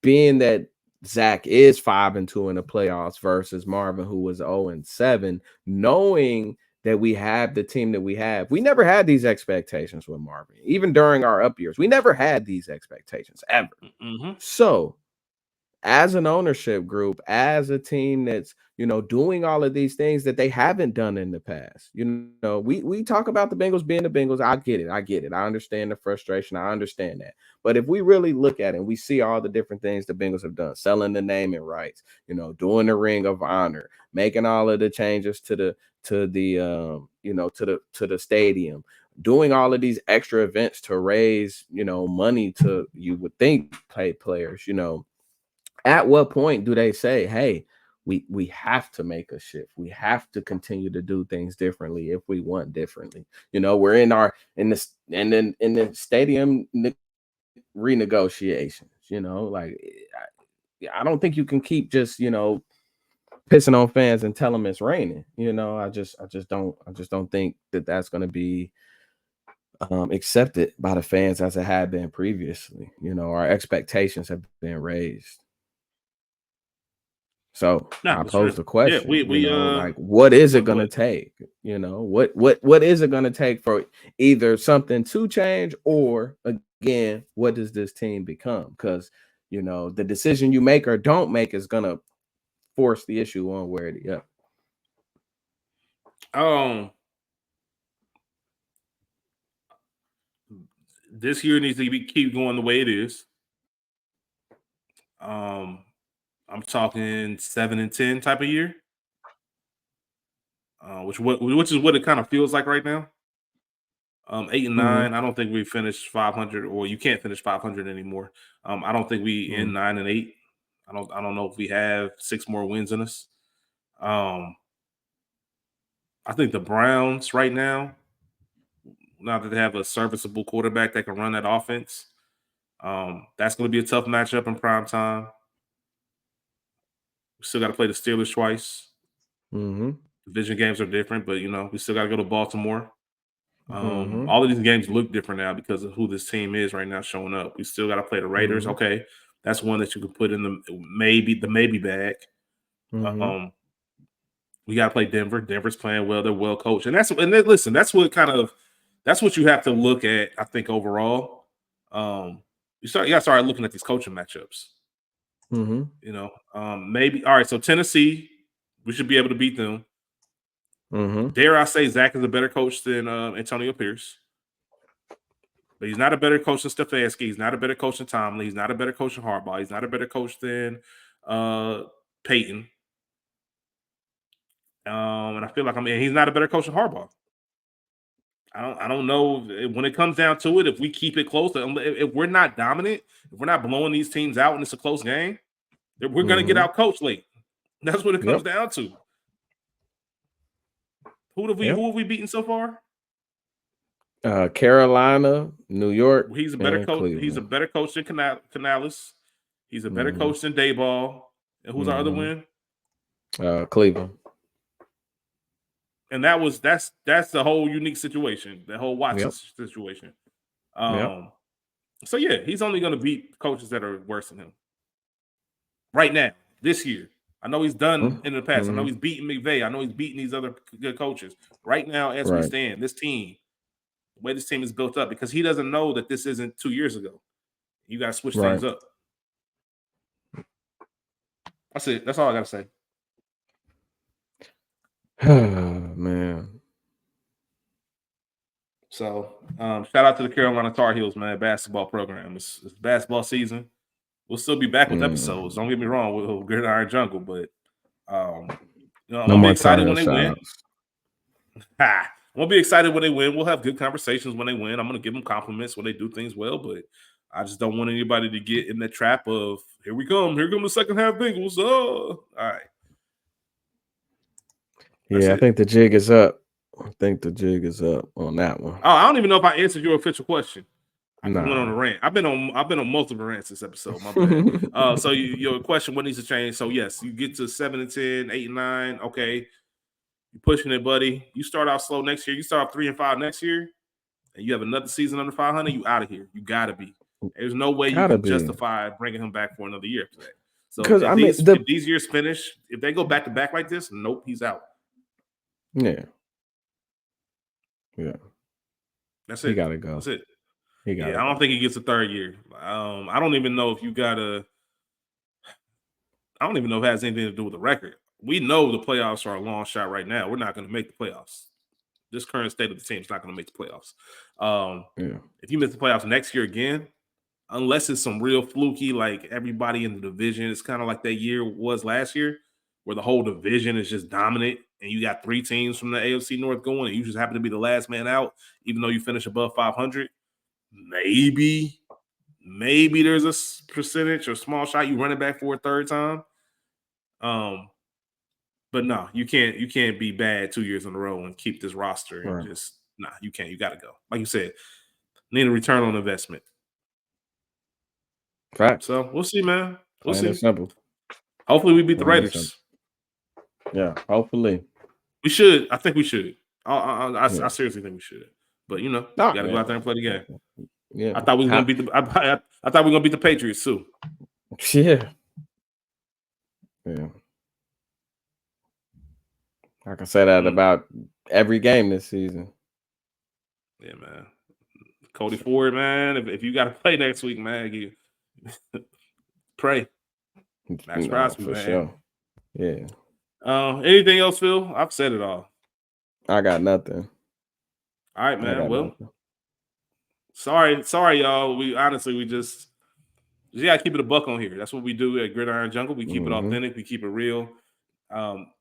being that Zach is 5-2 in the playoffs versus Marvin, who was 0-7, knowing that we have the team that we have, we never had these expectations with Marvin. Even during our up years, we never had these expectations ever. So, as an ownership group, as a team that's, doing all of these things that they haven't done in the past. We talk about the Bengals being the Bengals. I get it. I understand the frustration. I understand that. But if we really look at it and we see all the different things the Bengals have done, selling the naming rights, doing the Ring of Honor, making all of the changes to the stadium, doing all of these extra events to raise, money to, you would think, pay players, at what point do they say, hey, we have to make a shift. We have to continue to do things differently if we want differently. We're in the stadium renegotiations. I don't think you can keep just pissing on fans and tell them it's raining. I just don't think that that's going to be accepted by the fans as it had been previously. Our expectations have been raised. So I pose the question, what is it going to take? What is it going to take for either something to change, or again, what does this team become? Because, the decision you make or don't make is going to force the issue one way or the other. This year needs to keep going the way it is. I'm talking 7-10 type of year, which is what it kind of feels like right now. 8-9. I don't think we finished 500, or you can't finish 500 anymore. I don't think we end 9-8. I don't know if we have 6 more wins in us. I think the Browns right now that they have a serviceable quarterback that can run that offense, that's going to be a tough matchup in prime time. We still got to play the Steelers twice. Division games are different, but we still got to go to Baltimore. All of these games look different now because of who this team is right now showing up. We still got to play the Raiders. Okay, that's one that you could put in the maybe bag. We got to play Denver. Denver's playing well. They're well coached, and listen. That's what you have to look at. I think overall, you got to start looking at these coaching matchups. Maybe all right. So Tennessee, we should be able to beat them. Dare I say Zach is a better coach than Antonio Pierce, but he's not a better coach than Stefanski. He's not a better coach than Tomlin. He's not a better coach than Harbaugh. He's not a better coach than Peyton. And I feel like he's not a better coach than Harbaugh. I don't know when it comes down to it. If we keep it close, if we're not dominant, if we're not blowing these teams out and it's a close game, we're going to get out coached late. That's what it comes down to. Who have we beaten so far? Carolina, New York. He's a better coach. Cleveland. He's a better coach than Canales. He's a better coach than Dayball. And who's our other win? Cleveland. And that's the whole unique situation, the whole Watson situation. So yeah, he's only going to beat coaches that are worse than him. Right now, this year. I know he's done in the past. I know he's beaten McVay. I know he's beaten these other good coaches. Right now, as we stand, this team, the way this team is built up, because he doesn't know that this isn't 2 years ago. You got to switch things up. That's it. That's all I got to say. Man. So, shout out to the Carolina Tar Heels, man, basketball program. It's basketball season. We'll still be back with episodes. Don't get me wrong with Gridiron Jungle, but I'm gonna be excited when they win. I'm gonna be excited when they win. We'll have good conversations when they win. I'm gonna give them compliments when they do things well, but I just don't want anybody to get in the trap of here come the second half Bengals. All right. I think the jig is up. I think the jig is up on that one. Oh, I don't even know if I answered your official question. I went on a rant. I've been on multiple rants this episode. My bad. So your question, what needs to change? So yes, you get to 7-10, 8-9. Okay, you're pushing it, buddy. You start out slow next year. You start off 3-5 next year, and you have another season under 500. You out of here. You gotta be. There's no way you can justify bringing him back for another year after that. So if these years finish, if they go back to back like this, nope, he's out. Yeah. That's it. He gotta go. That's it. I don't think he gets a third year. I don't even know if you gotta. I don't even know if it has anything to do with the record. We know the playoffs are a long shot right now. We're not going to make the playoffs. This current state of the team is not going to make the playoffs. If you miss the playoffs next year again, unless it's some real fluky, like everybody in the division, it's kind of like that year was last year, where the whole division is just dominant, and you got 3 teams from the AFC North going, and you just happen to be the last man out, even though you finish above 500. Maybe there's a percentage or small shot you run it back for a third time. But no, you can't be bad 2 years in a row and keep this roster and you can't. You got to go. Like you said, need a return on investment. Right. So we'll see, man. We'll see. Simple. Hopefully we beat the Raiders. Yeah, hopefully. We should. I think we should. I seriously think we should. But you got to go out there and play the game. Yeah. I thought we were gonna beat the. I thought we were gonna beat the Patriots too. Yeah. I can say that about every game this season. Yeah, man. Cody Ford, man. If you got to play next week, man, you pray. Max Crosby, man. Sure. Yeah. Anything else, Phil? I've said it all. I got nothing. All right, man. Well, sorry, y'all. We just gotta keep it a buck on here. That's what we do at Gridiron Jungle. We keep it authentic. We keep it real.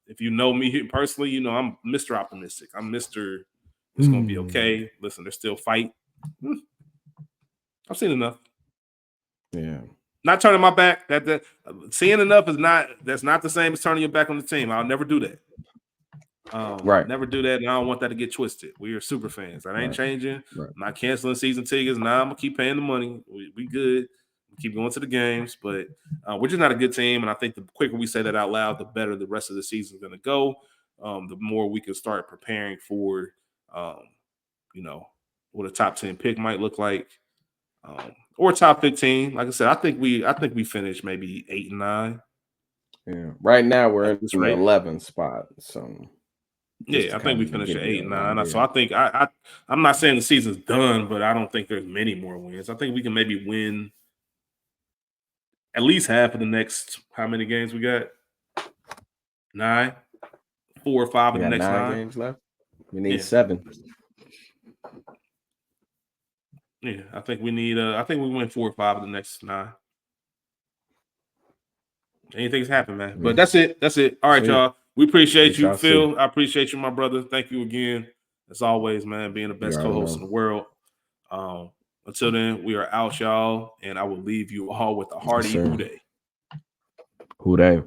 If you know me personally, I'm Mr. Optimistic. I'm Mr. It's gonna be okay. Listen, there's still fight. I've seen enough. Yeah. Not turning my back. That seeing enough is not. That's not the same as turning your back on the team. I'll never do that. Right. Never do that, and I don't want that to get twisted. We are super fans. That ain't Right. changing. Right. I'm not canceling season tickets. Nah, I'm gonna keep paying the money. We good. We keep going to the games, but we're just not a good team. And I think the quicker we say that out loud, the better the rest of the season is gonna go. The more we can start preparing for, you know, what a top 10 pick might look like, or top 15. Like I said, I think we finished maybe 8 and 9. Yeah. Right now we're At in this the rate. 11th spot. So just Yeah, to I think we kind of finished give at you 8 and an 9. So idea. I think I'm not saying the season's done, but I don't think there's many more wins. I think we can maybe win at least half of the next. How many games we got? 9, 4 or 5 We of the got next 9 9. games left. We need Yeah, 7. yeah. I think we need. I think we win 4 or 5 of the next 9. Anything's happened, man. But Yeah. that's it. That's it. All right, See, y'all. We appreciate we you, shall see. Phil. I appreciate you, my brother. Thank you again, as always, man. Being the You best already co-host in know. the world. Until then, we are out, y'all, and I will leave you all with a Yes, hearty sir. hoo day. Who they?